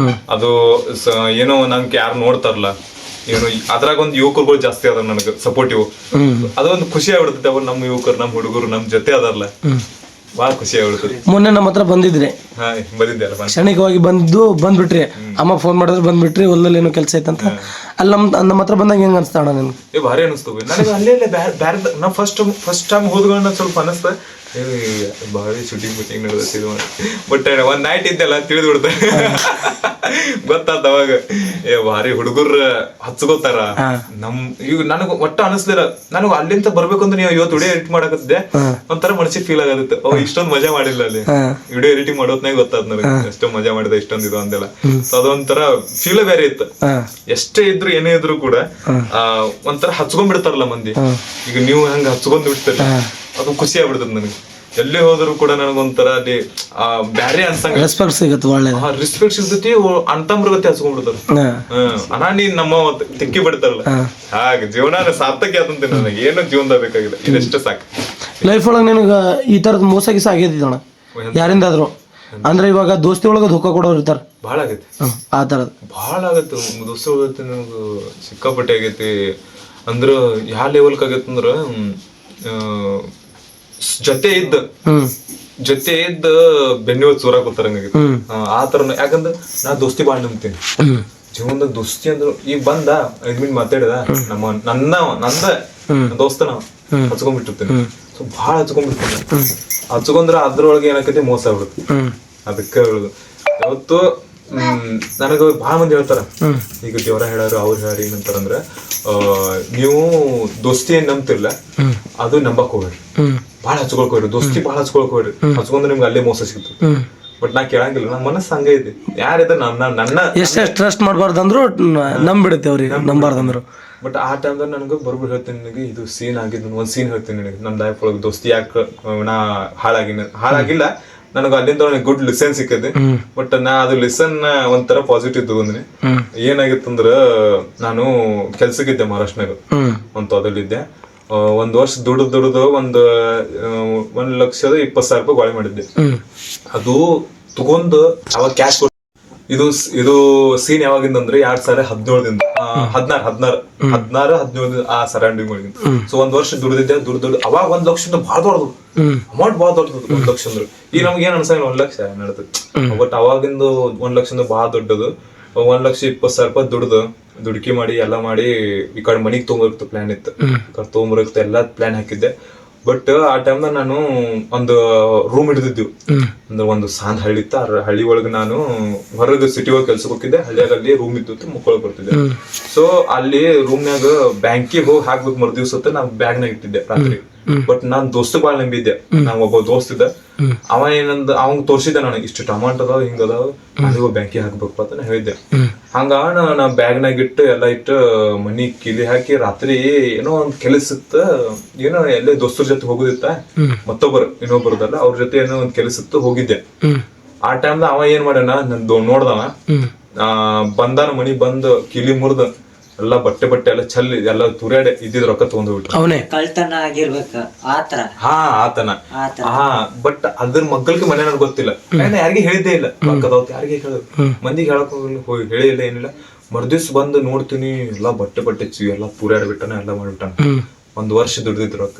ಅದು ಏನೋ ನನ್ಗೆ ಯಾರು ನೋಡ್ತಾರಲ್ಲ ಏನು ಅದ್ರಾಗ ಒಂದು ಯುವಕರುಗಳು ಜಾಸ್ತಿ ಅದಾರ ನನಗೆ ಸಪೋರ್ಟಿವ್. ಅದೊಂದು ಖುಷಿ ಆಗ್ಬಿಡ್ತೈತೆ. ಅವ್ರು ನಮ್ಮ ಯುವಕರು ನಮ್ಮ ಹುಡುಗರು ನಮ್ಮ ಜೊತೆ ಅದಾರಲ್ಲ ಭಾಳ ಖುಷಿ ಆಗ್ಬಿಡ್ತದೆ. ಮೊನ್ನೆ ನಮ್ಮ ಹತ್ರ ಬಂದಿದ್ರಿ, ಹಾ ಬಂದಿದ್ದೆ ಅಲ್ಲ ಕ್ಷಣಿಕವಾಗಿ ಬಂದ್ಬಿಟ್ರಿ, ಅಮ್ಮ ಫೋನ್ ಮಾಡಿದ್ರೆ ಬಂದ್ಬಿಟ್ರಿ, ಹೊಲದಲ್ಲಿ ಏನೋ ಕೆಲಸ ಐತಂತ. ಅಲ್ಲಿ ನಮ್ಮ ಹತ್ರ ಬಂದಾಗ ಹೆಂಗ ಅನ್ಸ್ತಾ ಅಣ್ಣ ನಿಮ್ಗೆ? ಭಾರಿ ಅನಿಸ್ತು ನನಗೆ. ಅಲ್ಲೇ ಬ್ಯಾರೆ ನಾ ಫಸ್ಟ್ ಟೈಮ್ ಹೋದ್ಗಳನ್ನ ಸ್ವಲ್ಪ ಅನಿಸ್ತ ಭಾರಿ ಶೂಟಿಂಗ್ ನಡೆದ ಬಟ್ ಒಂದ್ ನೈಟ್ ಇದ್ದೆಲ್ಲ ತಿಳಿದು ಬಿಡ್ತ ಗೊತ್ತಾತ ಅವಾಗ ಭಾರಿ ಹುಡುಗರ ಹಚ್ಕೋತಾರ ಈಗ ನನಗ ಒಟ್ಟ ಅನಿಸ್ಲಿಲ್ಲ. ನನಗ ಅಲ್ಲಿಂದ ಬರ್ಬೇಕಂದ್ರೆ ನೀವು ಇವತ್ತು ವಿಡಿಯೋ ಎಡಿಟ್ ಮಾಡಕತ್ತಿದ್ದೆ ಒಂಥರ ಮನಸ್ಸಿಗೆ ಫೀಲ್ ಆಗತ್ತೆ. ಇಷ್ಟೊಂದ್ ಮಜಾ ಮಾಡಿಲ್ಲ ಅಲ್ಲಿ ವಿಡಿಯೋ ಎಡಿಟಿಂಗ್ ಮಾಡೋದ್ನಾಗ ಗೊತ್ತಾದ್ ನನಗೆ ಎಷ್ಟೊಂದ್ ಮಜಾ ಮಾಡಿದೆ ಇಷ್ಟೊಂದ್ ಇದು ಅಂದೆಲ್ಲ. ಸೊ ಅದೊಂಥರ ಫೀಲ್ ಬೇರೆ ಇತ್ತು. ಎಷ್ಟೇ ಇದ್ರು ಏನೇ ಇದ್ರು ಕೂಡ ಒಂಥರ ಹಚ್ಕೊಂಡ್ ಬಿಡ್ತಾರಲ್ಲ ಮಂದಿ. ಈಗ ನೀವು ಹಂಗ ಹಚ್ಕೊಂಡ್ ಬಿಡ್ತೀರಿ, ಅದು ಖುಷಿ ಆಗ್ಬಿಡ್ತದ ನನಗೆ. ಎಲ್ಲಿ ಹೋದ್ರು ಕೂಡ ನನಗೊಂಥರ ಅಲ್ಲಿ ಬ್ಯಾರೆ ಅನ್ಸಂಗ ರೆಸ್ಪೆಕ್ಟ್ ಸಿಗತ್ತೆ, ಒಳ್ಳೆ ರೆಸ್ಪೆಕ್ಟ್ ಸಿಗ್ತೈತಿ. ಅಂತಂಬ್ರ ಗತಿ ಹಚ್ಕೊಂಡ್ಬಿಡ್ತಾರ. ಅಣ್ಣ ನೀನ್ ನಮ್ಮ ತಿಕ್ಕಿ ಬಿಡ್ತಾರಲ್ಲ, ಹಾಗೆ ಜೀವನ ಸಾರ್ಥಕ ಆದಂತೆ ನನಗೆ. ಏನು ಜೀವನದಾಗ ಬೇಕಾಗಿಲ್ಲ, ಇದೆಷ್ಟು ಸಾಕು. ಲೈಫ್ ಒಳಗೆ ನಿನಗೆ ಈ ತರದ ಮೋಸ ಗೀಸ ಆಗೈತಿದಣ್ಣ ಯಾರಿಂದಾದ್ರು? ಅಂದ್ರೆ ಇವಾಗ ದೋಸ್ತಿ ಒಳಗ ಧೋಕಾ ಕೊಡೋರು ಇರ್ತಾರ, ಭಾಳ ಆಗೈತಿ ಆ ತರದ್ ಭಾಳ ಆಗತ್ತೆ. ದೋಸ್ತಿ ಒಳಗೈತಿ ನನಗೆ ಸಿಕ್ಕಾಪಟ್ಟೆ ಆಗೈತಿ. ಅಂದ್ರ ಯಾವ ಲೆವೆಲ್ಕ್ ಆಗೈತಿ ಅಂದ್ರ ಜೊತೆ ಇದ್ದ ಬೆನ್ನಿ ಚೂರಾಗ ಗೊತ್ತಾರಂಗಾಗಿತ್ತು ಆ ತರ. ಯಾಕಂದ್ರ ನಾ ದೋಸ್ತಿ ಬಾಳ್ ನಂಬ್ತೀನಿ ಜೀವನದಾಗ. ದೋಸ್ತಿ ಅಂದ್ರ ಈಗ ಬಂದ 5 ಮಿನಿಟ್ ಮಾತಾಡಿದ ನಂದ ದೋಸ್ತನ ಹಚ್ಕೊಂಡ್ಬಿಟ್ಟಿರ್ತೇನೆ. ಸೊ ಭಾಳ ಹಚ್ಕೊಂಡ್ಬಿಡ್ತೇನೆ. ಹಚ್ಕೊಂಡ್ರ ಅದ್ರೊಳಗೆ ಏನಾಕೈತಿ ಮೋಸ ಆಗ್ಬಿಡುತ್ತೆ. ಅದಕ್ಕೆ ಹೇಳುದು ಯಾವತ್ತು ನನಗ ಭಾಳ ಮಂದಿ ಹೇಳ್ತಾರ, ಈಗ ದೇವರ ಹೇಳಾರು ಅವ್ರು ಹೇಳಾರ ಏನಂತಾರಂದ್ರ ನೀವು ದೋಸ್ತಿ ಏನ್ ನಂಬ್ತಿರ್ಲ ಅದು ನಂಬಕ್ ಹೋಗ್ರಿ, ಭಾಳ ಹಚ್ಕೊಳಕ್ ಹೋಗ್ರಿ. ದೋಸ್ತಿ ಭಾಳ ಹಚ್ಕೊಳಕ್ ಹೋಗ್ರಿ, ಹಚ್ಕೊಂಡ್ರೆ ನಿಮ್ಗೆ ಅಲ್ಲೇ ಮೋಸ ಸಿಗ್ತದೆ. ಬಟ್ ನಾ ಕೇಳಂಗಿಲ್ಲ, ನನ್ನ ಮನಸ್ಸು ಹಂಗ ಐತಿ. ಯಾರಿದ ನನ್ನ ಎಷ್ಟೇ ಟ್ರಸ್ಟ್ ಮಾಡ್ಬಾರ್ದಂದ್ರು ನಂಬಿಡುತ್ತೆ ಅವ್ರಿಗೆ, ನಂಬಾರ್ದಂದ್ರು. ಬಟ್ ಆ ಟೈಮ್ದಾಗ ನನಗೆ ಬರ್ಬಿಟ್ಟು ಹೇಳ್ತೀನಿ ನಿನಗೆ ಇದು ಸೀನ್ ಆಗಿದ್ದು. ಒಂದ್ ಸೀನ್ ಹೇಳ್ತೀನಿ ನಿನಗೆ ನನ್ನ ಲೈಫ್ ಒಳಗೆ ದೋಸ್ತಿ ಯಾಕೆ ನಾ ಹಾಳಾಗಿಲ್ಲ. ನನಗೆ ಅಲ್ಲಿಂದ ಗುಡ್ ಲಿಸನ್ ಸಿಕ್ಕೈತಿ. ಬಟ್ ನಾ ಅದು ಲಿಸನ್ ಒಂಥರ ಪಾಸಿಟಿವ್ ತಗೊಂಡಿನಿ. ಏನಾಗಿತ್ತಂದ್ರ ನಾನು ಕೆಲ್ಸಕ್ಕಿದ್ದೆ ಮಹಾರಾಷ್ಟ್ರನಾಗ, ಒಂದು ತೊದಲಿದ್ದೆ. 1 ವರ್ಷ ದುಡ್ದು ಒಂದು 1,20,000 ರೂಪಾಯಿ ಮಾಡಿದ್ದೆ. ಅದು ತಗೊಂಡು ಅವಾಗ ಕ್ಯಾಶ್ ಕೊಟ್ಟು ಇದು ಸೀನ್ ಯಾವಾಗಿಂದ ಅಂದ್ರೆ 2017ದಿಂದ 16 ಆ ಸರೌಂಡಿಂಗ್ ಒಳಗಿಂದ. ಸೊ 1 ವರ್ಷ ದುಡ್ದಿದ್ದೆ. ದುಡ್ಡು ಅವಾಗ 1 ಲಕ್ಷ ಭಾಳ ದೊಡ್ಡದು ಅಮೌಂಟ್, ಭಾಳ ದೊಡ್ಡದು 1 ಲಕ್ಷ ಅಂದ್ರೆ. ಈಗ ನಮ್ಗೆ ಏನ್ ಅನ್ಸಂಗಿಲ್ಲ 1 ಲಕ್ಷ ನಡ್ತದೆ. ಬಟ್ ಅವಾಗಿಂದ 1 ಲಕ್ಷ ಭಾಳ ದೊಡ್ಡದು. 1,20,000 ರೂಪಾಯಿ ದುಡ್ಕಿ ಮಾಡಿ ಎಲ್ಲ ಮಾಡಿ ಈ ಕಡೆ ಮನಿಗ್ ತೊಗೊಂಬರಕ್ತು ಪ್ಲಾನ್ ಇತ್ತು. ಈ ಕಡೆ ತೊಗೊಂಬರಕ್ತು ಎಲ್ಲಾ ಪ್ಲಾನ್ ಹಾಕಿದ್ದೆ. ಬಟ್ ಆ ಟೈಮ್ದಾಗ ನಾನು ಒಂದು ರೂಮ್ ಹಿಡಿದಿದ್ದೆವು. ಅಂದ್ರೆ ಒಂದು ಸಾಂದ್ ಹಳ್ಳಿ ಇತ್ತು. ಆ ಹಳ್ಳಿ ಒಳಗೆ ನಾನು ಹೊರಗೆ ಸಿಟಿ ಒಳಗೆ ಕೆಲ್ಸಕ್ಕೆ ಹೋಗಿದ್ದೆ. ಹಳ್ಳಿಯಾಗ ಅಲ್ಲಿ ರೂಮ್ ಇದ್ದು ಮುಕ್ಕೊಳಕ್ ಬರ್ತಿದ್ದೆ. ಸೊ ಅಲ್ಲಿ ರೂಮ್ನಾಗ ಬ್ಯಾಂಕಿಗೆ ಹೋಗಿ ಹಾಕ್ಬೇಕು ಮರುದಿವ್ಸತ್ತ ನಾ ಬ್ಯಾಗ್ನಾಗ ಇಟ್ಟಿದ್ದೆ ರಾತ್ರಿ. ಬಟ್ ನಾನ್ ದೋಸ್ತ ಬಾಳ್ ನಂಬಿದ್ದೆ. ನಾವ್ ಒಬ್ಬ ದೋಸ್ತ ಇದ್ದ, ಅವ ಏನಂದ ಅವಂಗ್ ತೋರ್ಸಿದ್ದೆ ನಾನು ಇಷ್ಟು ಟಮಾಟೋ ಅದಾವ ಹಿಂಗ ಅದಾವ ಅಲ್ಲಿಗೋ ಬ್ಯಾಂಕಿಗೆ ಹಾಕ್ಬೇಕಪ್ಪ ಅಂತ ಹೇಳಿದ್ದೆ. ಹಂಗ ನಾ ಬ್ಯಾಗ್ನಾಗ ಇಟ್ಟು ಎಲ್ಲ ಇಟ್ಟು ಮನಿ ಕಿಲಿ ಹಾಕಿ ರಾತ್ರಿ ಏನೋ ಒಂದ್ ಕೆಲಸ ಇತ್ತ, ಏನೋ ಎಲ್ಲೇ ದೋಸ್ತರ ಜೊತೆ ಹೋಗುದಿತ್ತ, ಇನ್ನೊಬ್ಬರದಲ್ಲ ಅವ್ರ ಜೊತೆ ಏನೋ ಒಂದ್ ಕೆಲಸ ಇತ್ತು, ಹೋಗಿದ್ದೆ. ಆ ಟೈಮ್ದಾಗ ಅವ ಏನ್ ಮಾಡ್ಯಾನ ನೋಡ್ದವ, ಬಂದಾನ ಮನಿ ಬಂದ್ ಕಿಲಿ ಮುರ್ದ ಎಲ್ಲ ಬಟ್ಟೆ ಎಲ್ಲ ಚಲ್ಲಿ ಎಲ್ಲ ತುರ್ಯಾಡೆ ಇದ್ದಿದ್ ರೊಕ್ಕ ತಗೊಂಡ್ ಹೋಗ್ಬಿಟ್ಟ. ಅವನೇ ಕಳ್ತನ ಆಗಿರ್ಬೇಕ ಆತರ. ಆತನ. ಬಟ್ ಅದ್ರ ಮಕ್ಕಳಿಗೆ ಮನೆ ಗೊತ್ತಿಲ್ಲ. ಯಾರಿಗೆ ಹೇಳಿದ್ದೇ ಇಲ್ಲ. ಪಕ್ಕದವ್ರು ಯಾರಿಗೆ ಹೇಳೋದು, ಮಂದಿಗೆ ಹೇಳಕ್ ಹೋಗಿ ಹೇಳಿಲ್ಲ ಏನಿಲ್ಲ. ಮರ್ದಿವ್ಸ ಬಂದು ನೋಡ್ತೀನಿ ಎಲ್ಲಾ ಬಟ್ಟೆ ಎಲ್ಲ ತುರ್ಯಾಡ್ಬಿಟ್ಟನ, ಎಲ್ಲ ಮಾಡ್ಬಿಟ್ಟಾನ. 1 ವರ್ಷ ದುಡ್ದಿದ್ ರೊಕ್ಕ,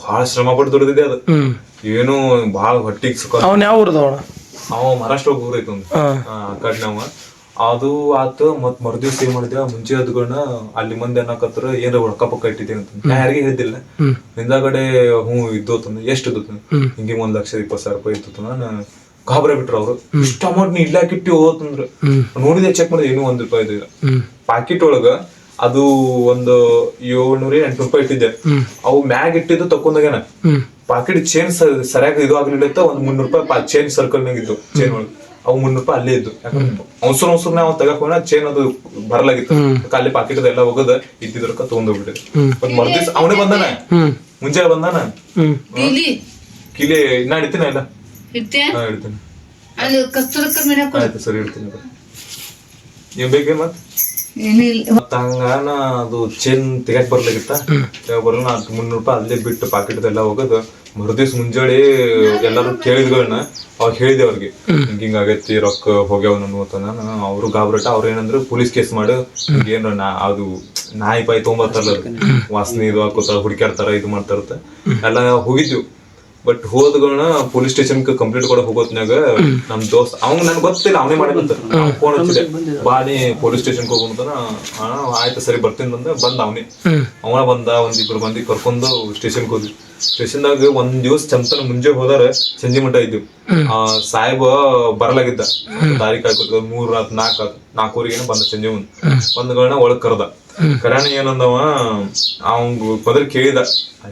ಬಹಳ ಶ್ರಮ ಪಟ್ಟು ದುಡ್ದಿದ್ದೆ. ಅದು ಏನು ಬಹಳ ಹೊಟ್ಟಿಗೆ ಸುಖ. ಅವ ಮಹಾರಾಷ್ಟ್ರ ಊರೈತ ಒಂದು ಆ ಕಡೆ ನಾವ. ಅದು ಆತ ಮತ್ ಮರುದಿವ್ಸ ಏನ್ ಮಾಡಿದ್ಯ, ಮುಂಚೆ ಅದ್ಗಳನ್ನ ಅಲ್ಲಿ ಮಂದಿ ಅನ್ನಕತ್ರ ಏನ್ ರೊಕ್ಕ ಪಕ್ಕ ಇಟ್ಟಿದ್ದೀನಿ ಅಂತ ನಾ ಯಾರಿಗೆ ಹೇಳಿದ್ದಿಲ್ಲ. ಹಿಂದಾಗಡೆ ಇದ್ದೋತಂದ ಎಷ್ಟು ಇದ್ದೋತ ಹಿಂಗೆ 1,20,000 ರೂಪಾಯಿ ಇತ್ತು. ನಾನು ಗಾಬರಿ ಬಿಟ್ರ ಅವ್ರು. ಇಷ್ಟ ಅಮೌಂಟ್ ನೀ ಇಲ್ಲಾಕಿಟ್ಟಿ ಹೋತಂದ್ರ ನೋಡಿದೆ, ಚೆಕ್ ಮಾಡಿದೆ, ಇನ್ನೂ ₹1 ಇದ್ದಿಲ್ಲ. ಪಾಕಿಟ್ ಒಳಗ ಅದು ಒಂದು 700-800 ರೂಪಾಯಿ ಇಟ್ಟಿದ್ದೆ. ಅವು ಮ್ಯಾಗ್ ಇಟ್ಟಿದ್ದು ತಕೊಂಡಾಗೇನ ಪಾಕೆಟ್ ಚೇನ್ ಸರಿಯಾಗಿ ಇದು ಆಗ್ಲಿಲ್ಲ. ಒಂದ್ ₹300 ಚೇನ್ ಸರ್ಕಲ್ನಾಗ ಇದ್ದು, ಚೇನ್ ಒಳಗೆ ಅವು ₹300 ಅಲ್ಲೇ ಇದ್ದು. ಯಾಕಂದ್ರೆ ಅವಸರ ನಾವು ತಗಕ್ ಹೋಗೋಣ, ಚೇನ್ ಅದು ಬರಲಾಗಿತ್ತು. ಅಲ್ಲಿ ಪಾಕೆಟ್ ಎಲ್ಲ ಹೋಗದ ಇದ್ದಿದ್ ರೊಕ್ಕ ತಗೊಂಡೋಗ್ಬಿಟ್ಟಿದೆ. ಮತ್ ಮರ್ದಿವ್ಸ ಅವನೇ ಬಂದಾನ, ಮುಂಜಾನೆ ಬಂದಾನ. ಕಿಲಿ ನಾ ಇಡ್ತೀನಿ ಎಲ್ಲ ಇಡ್ತೀನಿ. ಆಯ್ತು ಸರಿ ಇಡ್ತೀನಿ. ಏನ್ ಬೇಕೇ ಮತ್ ಹಂಗಾನ ಅದು ಚೇನ್ ತೆಗ್ಯಾಕ್ ಬರ್ಲಾಗಿತ್ತ. ಬರಲ್ಲ ₹300 ಅಲ್ಲೇ ಬಿಟ್ಟು ಪಾಕೆಟ್ ಎಲ್ಲ ಹೋಗೋದು. ಮರುದಿವ್ಸ ಮುಂಜಾನೆ ಎಲ್ಲಾರು ಕೇಳಿದ್ಗಳನ್ನ ಅವಾಗ ಹೇಳಿದೆ ಅವ್ರಿಗೆ, ಹಿಂಗ ಆಗೈತಿ ರೊಕ್ಕ ಹೋಗ್ಯಾವ ನಾನು. ಅವ್ರು ಗಾಬ್ರಟ ಅವ್ರ ಏನಂದ್ರು ಪೊಲೀಸ್ ಕೇಸ್ ಮಾಡು, ಏನ್ರ ಅದು ನಾಯಿ ಪಾಯಿ ತೊಗೊಂಬರ್ತಾರಲ್ಲ ವಾಸನೆ ಇದು ಹಾಕೋತಾರ, ಹುಡುಕ್ಯಾಡ್ತಾರ, ಇದು ಮಾಡ್ತಾರತ್ತ ಎಲ್ಲ ಹೋಗಿದ್ವಿ. ಬಟ್ ಹೋದ್ಗಳನ್ನ ಪೊಲೀಸ್ ಸ್ಟೇಷನ್ ಕಂಪ್ಲೇಂಟ್ ಕೊಡ ಹೋಗೋತ್ನಾಗ ನಮ್ ದೋಸ್ತ್ ಅವಂಗ ನನ್ ಗೊತ್ತಿಲ್ಲ ಅವನೇ ಮಾಡಿದಂತ ಫೋನ್ ಹಚ್ಚಿದೆ ಬಾ ನೀ ಪೊಲೀಸ್ ಸ್ಟೇಷನ್ ಹೋಗೋಣ ಆಯ್ತು ಸರಿ ಬರ್ತೀನಿ ಬಂದ ಅವನ ಬಂದ ಒಂದಿಬ್ರು ಮಂದಿ ಕರ್ಕೊಂಡು ಸ್ಟೇಷನ್ ಹೋದ್ವಿ. ಸ್ಟೇಷನ್ದಾಗ ಒಂದ್ ದಿವಸ ಚಂತನ ಮುಂಜೆ ಹೋದಾರ ಸಂಜೆ ಮಠ ಇದ್ವಿ. ಸಾಹೇಬ ಬರಲಾಗಿದ್ದ ದಾರಿ ಕಾಯ್ಕೊತ 4:04 ಬಂದ ಸಂಜೆ ಬಂದ್ಗಳನ್ನ ಒಳಗ್ ಕರ್ದ. ಕರಾಣಿ ಏನಂದವ ಅವಂಗ ಬದ್ರ ಕೇಳಿದ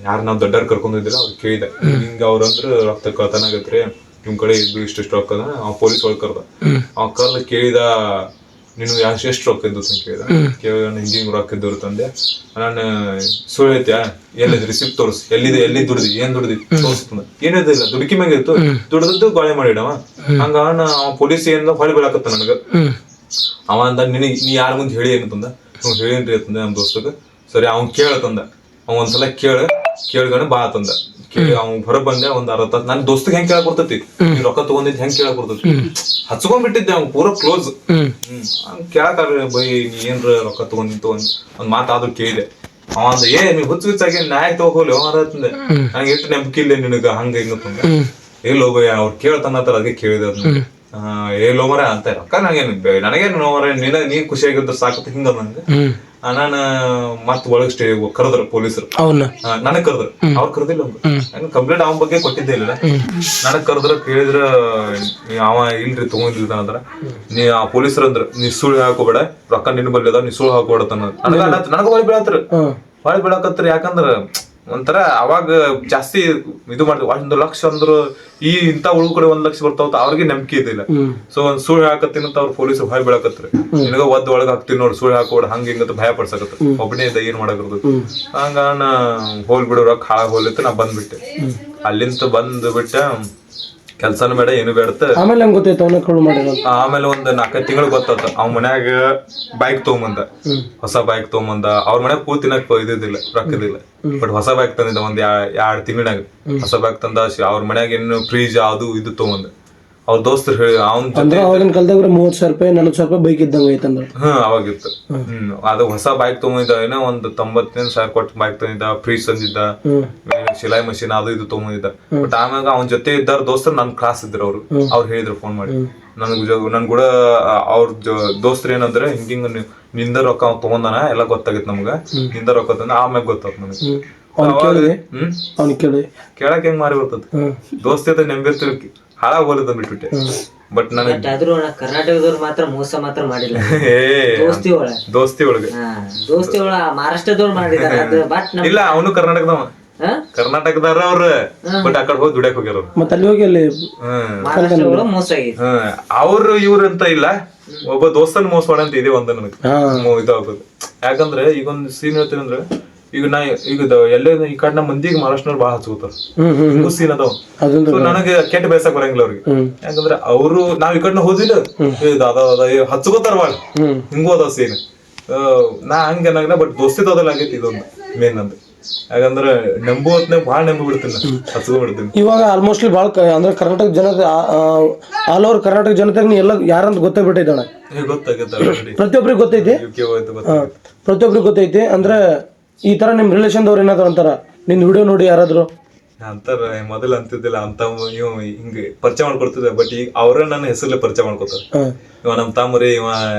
ಯಾರ ನಾವ್ ದೊಡ್ಡವ್ರ ಕರ್ಕೊಂಡಿದ್ದಿಲ್ಲ ಅವ್ರು ಕೇಳಿದ ಹಿಂಗ ಅವ್ರಂದ್ರ ರಕ್ತ ಕಳ್ತನ ಆಗತ್ರಿ ನಿಮ್ ಕಡೆ ಇದ್ದು ಇಷ್ಟು ರೊಕ್ಕ ಅದ. ಅವ್ ಪೊಲೀಸ್ ಒಳಗ್ ಕರ್ದ. ಅವ್ ಕರ್ದ ಕೇಳಿದ ನೀನು ಎಷ್ಟು ರೊಕ್ಕ ಇದ್ದು ಅಂತ ಕೇಳಿದ ಹಿಂಗಿಂಗ್ ರೊಕ್ಕ ಇದ್ದವ್ರು ತಂದೆ. ನಾನು ಸುಳ್ಳು ಐತ್ಯಾ ಏನಿದ್ ರಿಸಿಪ್ಟ್ ತೋರ್ಸ್ ಎಲ್ಲಿ ದುಡ್ದಿ ಏನ್ ದುಡ್ದಿ ತೋರಿಸ್ತಂದ. ಏನಿದಿಲ್ಲ ದುಡುಕಿ ಮ್ಯಾಗ ಇತ್ತು ದುಡ್ದದ್ದು ಗಾಳಿ ಮಾಡಿಡವ. ಹಂಗ ಪೊಲೀಸ್ ಏನ ಹೊಳಿ ಬೀಳಾಕತ್ತ ನನಗ. ಅವ ಅಂದ ನೀ ಯಾರ ಮುಂದೆ ಹೇಳಿ ಏನಂತಂದ. ಹೇಳಿನ್ರಿ ಅಂತಂದೆ ನಮ್ ದೋಸ್ತಗ. ಸರಿ ಅವ್ನ್ ಕೇಳತಂದ. ಅವ್ ಒಂದ್ಸಲ ಕೇಳ್ಗಣ ಬಾ ತಂದ. ಕೇಳಿ ಅವ್ನ್ ಹೊರಗ್ ಬಂದೆ ಒಂದ್ 60 ತಾಸ. ನನ್ ದೋಸ್ತಗ್ ಹೆಂಗ್ ಕೇಳಕ್ ಬರ್ತೈತಿ ನೀ ರೊಕ್ಕ ತಗೊಂಡಿದ್ ಹೆಂಗ್ ಕೇಳಕ್ ಬರ್ತೈತಿ. ಹಚ್ಕೊಂಡ್ಬಿಟ್ಟಿದ್ದೆ ಅವ್ನ್ ಪೂರ ಕ್ಲೋಸ್. ಹಂಗ್ ಕೇಳಕ್ ಬೈ ನೀ ಏನ್ರ ರೊಕ್ಕ ತಗೊಂಡಿತ್ತು ಒಂದ್ ಮಾತಾದ್ರೂ ಕೇಳಿದೆ. ಅವ ಅಂದ ನೀ ಹುಚ್ಚಾಗಿ ನ್ಯಾಯ ತಗೋಲಿ ಅವರಂದೆ. ನಂಗೆ ಎಷ್ಟು ನಂಬಿಕೆ ಇಲ್ಲ ನಿನಗ ಹಂಗ ಹಿಂಗ ತಂದ. ಎಲ್ಲೋ ಬೈ ಅವ್ರು ಕೇಳ್ತಾನತ್ತಾರ ಅದಕ್ಕೆ ಕೇಳಿದೆ ಅದ್ ಲೋ ಮರ ಅಂತ ರೊಕ್ಕ ನನಗೇನು ನೋವರ ನೀ ಖುಷಿಯಾಗಿದ್ರ ಸಾಕತ್ ಹಿಂಗ ನಂಗೆ. ನಾನು ಮತ್ ಒಳಗ್ ಕರೆದ್ರು ಪೊಲೀಸರು ನನಗ್ ಕರೆದ್ರು. ಅವ್ರು ಕರ್ದಿಲ್ಲ ಕಂಪ್ಲೇಂಟ್ ಅವನ ಬಗ್ಗೆ ಕೊಟ್ಟಿದ್ದೆ ಇಲ್ಲ. ನನಗ್ ಕರೆದ್ರ ಕೇಳಿದ್ರ ಅವ ಇಲ್ರಿ ತಗೊಂಡಿಲ್ದ ಅಂದ್ರ ನೀ ಆ ಪೊಲೀಸರು ಅಂದ್ರ ನೀ ಸುಳ್ಳು ಹಾಕೋಬೇಡ ರೊಕ್ಕ ನಿನ್ ಬಲ್ಲಿ ಅದ ನೀ ಸುಳ್ಳು ಹಾಕೋಬೇಡ ನನಗ ಹೊಳಿ ಬೀಳತ್ರ ಹೊಳಿ ಬೀಳಕತ್ರ. ಯಾಕಂದ್ರ ಒಂಥರ ಅವಾಗ ಜಾಸ್ತಿ ಇದು ಮಾಡಿದ್ರು. 1 ಲಕ್ಷ ಅಂದ್ರು ಈ ಇಂತ ಉಳು ಕಡೆ 1 ಲಕ್ಷ ಬರ್ತಾವ ಅವ್ರಿಗೆ ನಂಬಿಕೆ ಇದಿಲ್ಲ. ಸೊ ಒಂದ್ ಸುಳ್ಳು ಹಾಕತ್ತೀನಿ ಅಂತ ಅವ್ರ ಪೊಲೀಸರು ಭಯ ಬೀಳಕತ್ರಿ. ನಿನಗ ಒಳಗ್ ಹಾಕ್ತಿವಿ ನೋಡ್ ಸುಳ್ಳು ಹಾಕೋಡ್ ಹಂಗ ಹಿಂಗಂತ ಭಯ ಪಡ್ಸಕತ್ರ. ಒಬ್ಬನೇ ಇದ್ದ ಏನ್ ಮಾಡಕರ್ದು. ಹಂಗ ನಾ ಹೋಲ್ ಬಿಡು ರೊಕ್ಕ ಹಾಳಾಗ್ ಹೋಲಿತ್ತು. ನಾ ಬಂದ್ಬಿಟ್ಟೆ. ಅಲ್ಲಿಂದ ಬಂದ್ಬಿಟ್ಟ ಕೆಲ್ಸನೂ ಬೇಡ ಏನು ಬೇಡತ್ತ. ಆಮೇಲೆ ಒಂದ್ 4 ತಿಂಗಳು ಗೊತ್ತಾತ. ಅವ್ ಮನ್ಯಾಗ ಬೈಕ್ ತಗೊಂಬಂದ. ಹೊಸ ಬೈಕ್ ತಗೊಂಬಂದ. ಅವ್ರ ಮನ್ಯಾಗ ಕೂತಿನಕ್ ಇದಿಲ್ಲ ರೊಕ್ಕದಿಲ್ಲ. ಬಟ್ ಹೊಸ ಬೈಕ್ ತಂದಿದ್ದ ಒಂದ್ 2 ತಿಂಗಳಾಗ ಹೊಸ ಬೈಕ್ ತಂದ. ಅವ್ರ ಮನ್ಯಾಗ ಏನು ಫ್ರೀಜ್ ಅದು ಇದು ತಗೊಂಬಂದ. ಅವ್ರ ದೋಸ್ತರು ಹೇಳಿ ಅವ್ನ ಅವಾಗಿನ ಕಾಲದಾಗ 30,000 ರೂಪಾಯಿ 40,000 ರೂಪಾಯಿ ಬೈಕ್ ಇದ್ದಂಗ ಐತಂದ್ರ ಅವಾಗಿತ್ತು. ಅದು ಹೊಸ ಬೈಕ್ ತಗೊಂಡಿದ್ದ. ಏನೋ ಒಂದ್ 95,000 ಕೊಟ್ಟು ಬೈಕ್ ತಂದಿದ್ದ. ಫ್ರೀಜ್ ತಂದಿದ್ದ. ಸಿಲಾಯಿ ಮಷೀನ್ ಅದು ಇದು ತಗೊಂಡಿದ್ದ. ಬಟ್ ಆಮ್ಯಾಗ ಅವ್ನ ಜೊತೆ ಇದ್ದಾರ ದೋಸ್ತರು ನನ್ ಕ್ಲಾಸ್ ಇದ್ರು. ಅವ್ರು ಹೇಳಿದ್ರು ಫೋನ್ ಮಾಡಿ ನನ್ ಕೂಡ ಅವ್ರ ದೋಸ್ತರು ಏನಂದ್ರೆ ಹಿಂಗಿಂಗ ನಿಂದ ರೊಕ್ಕ ಅವ್ ತಗೊಂಡಾನ ಎಲ್ಲ ಗೊತ್ತಾಗಿತ್ತು ನಮ್ಗ. ನಿಂದ ರೊಕ್ಕ ತಂದ ಆಮ್ಯಾಗ ಗೊತ್ತಾತ್ ನನಗೆ. ಕೇಳಕ್ ಹೆಂಗ್ ಮಾರಿ ಬರ್ತದ ದೋಸ್ತಿ ನೆಂಬಿರ್ತಿರ್ ಹಾಳಾಗ್ ಹೋಲಿದ್ ಬಿಟ್ಬಿಟ್ಟೆ. ಬಟ್ ನನಗೆ ಕರ್ನಾಟಕದವ್ರು ಮಾತ್ರ ಮೋಸ ಮಾತ್ರ ಮಾಡಿಲ್ಲ. ದೋಸ್ತಿ ಒಳಗೆ ಮಹಾರಾಷ್ಟ್ರದವ್ರು ಮಾಡಿದಾರೆ. ಇಲ್ಲ ಅವನು ಕರ್ನಾಟಕದಾರ ಅವ್ರ. ಬಟ್ ಆ ಕಡೆ ಹೋಗಿ ದುಡ್ಯಾಕ್ ಹೋಗ್ಯಾರ. ಮತ್ತೆ ಅಲ್ಲಿ ಹೋಗಿ ಅಲ್ಲಿ ಅವ್ರು ಇವ್ರ ಅಂತ ಇಲ್ಲ. ಒಬ್ಬ ದೋಸ್ತನ್ ಮೋಸ ಮಾಡಂತ ಇದೆ ಒಂದ ನನಗೆ ಇದಾಗೋದು. ಯಾಕಂದ್ರೆ ಈಗ ಒಂದ್ ಸೀನ್ ಹೇಳ್ತೀನಿ ಅಂದ್ರೆ ಈಗ ನಾ ಈಗ ಎಲ್ಲೇ ಈ ಕಡೆ ನಮ್ಮ ಮಂದಿಗೆ ಮಹಾರಾಷ್ಟ್ರವ್ರು ಬಾಳ ಹಚ್ಕೋತಾರ ಸೀನ್ ಅದಾವ. ನನಗೆ ಕೆಟ್ಟ ಬೇಸಕ್ ಬರಂಗಿಲ್ಲ ಅವ್ರಿಗೆ. ಯಾಕಂದ್ರೆ ಅವ್ರು ನಾವ್ ಈ ಕಡೆ ಹೋದಿಲ್ಲ ಹಚ್ಕೋತಾರ ಬಾಳ ಹಿಂಗೂ ಅದಾವ ಸೀನ್. ನಾ ಹಂಗ ಏನಾಗಿಲ್ಲ. ಬಟ್ ದೋಸ್ತಿದಲ್ಲ ಆಗೈತಿ ಇದೊಂದು ಮೇನ್ ಅಂತ. ಯಾಕಂದ್ರೆ ನಂಬು ಹೊತ್ನಾಗ ಬಾಳ ನಂಬಿ ಬಿಡ್ತೀನಿ ಹಚ್ಕೊಂಡ್ಬಿಡ್ತೀನಿ. ಇವಾಗ ಆಲ್ಮೋಸ್ಟ್ಲಿ ಬಾಳ ಅಂದ್ರೆ ಕರ್ನಾಟಕ ಜನತೆ ಆಲ್ ಓವರ್ ಕರ್ನಾಟಕ ಜನತೆಗೆ ನೀ ಎಲ್ಲ ಯಾರಂತ ಗೊತ್ತಾಗ್ಬಿಟ್ಟೈತೆ ಅಣ್ಣ. ಪ್ರತಿಯೊಬ್ರಿಗೆ ಗೊತ್ತೈತಿ. ಪ್ರತಿಯೊಬ್ರಿಗೆ ಗೊತ್ತೈತಿ. ಅಂದ್ರೆ ಈ ತರ ನಿಮ್ ರಿಲೇಷನ್ದವ್ರು ಏನಾದ್ರು ಅಂತಾರ ನಿನ್ ವಿಡಿಯೋ ನೋಡಿ ಯಾರಾದ್ರು ಅಂತಾರ. ಮೊದಲು ಅಂತಿದ್ದಿಲ್ಲ ಅಂತ ಇವ್ ಹಿಂಗ ಪರಿಚಯ ಮಾಡ್ಕೊಡ್ತಿದ್ದೆ. ಬಟ್ ಈಗ ಅವ್ರ ನನ್ನ ಹೆಸರ್ಲೆ ಪರಿಚಯ ಮಾಡ್ಕೊತಾರ. ಇವ ನಮ್ ತಮ್ಮರಿ ಇವ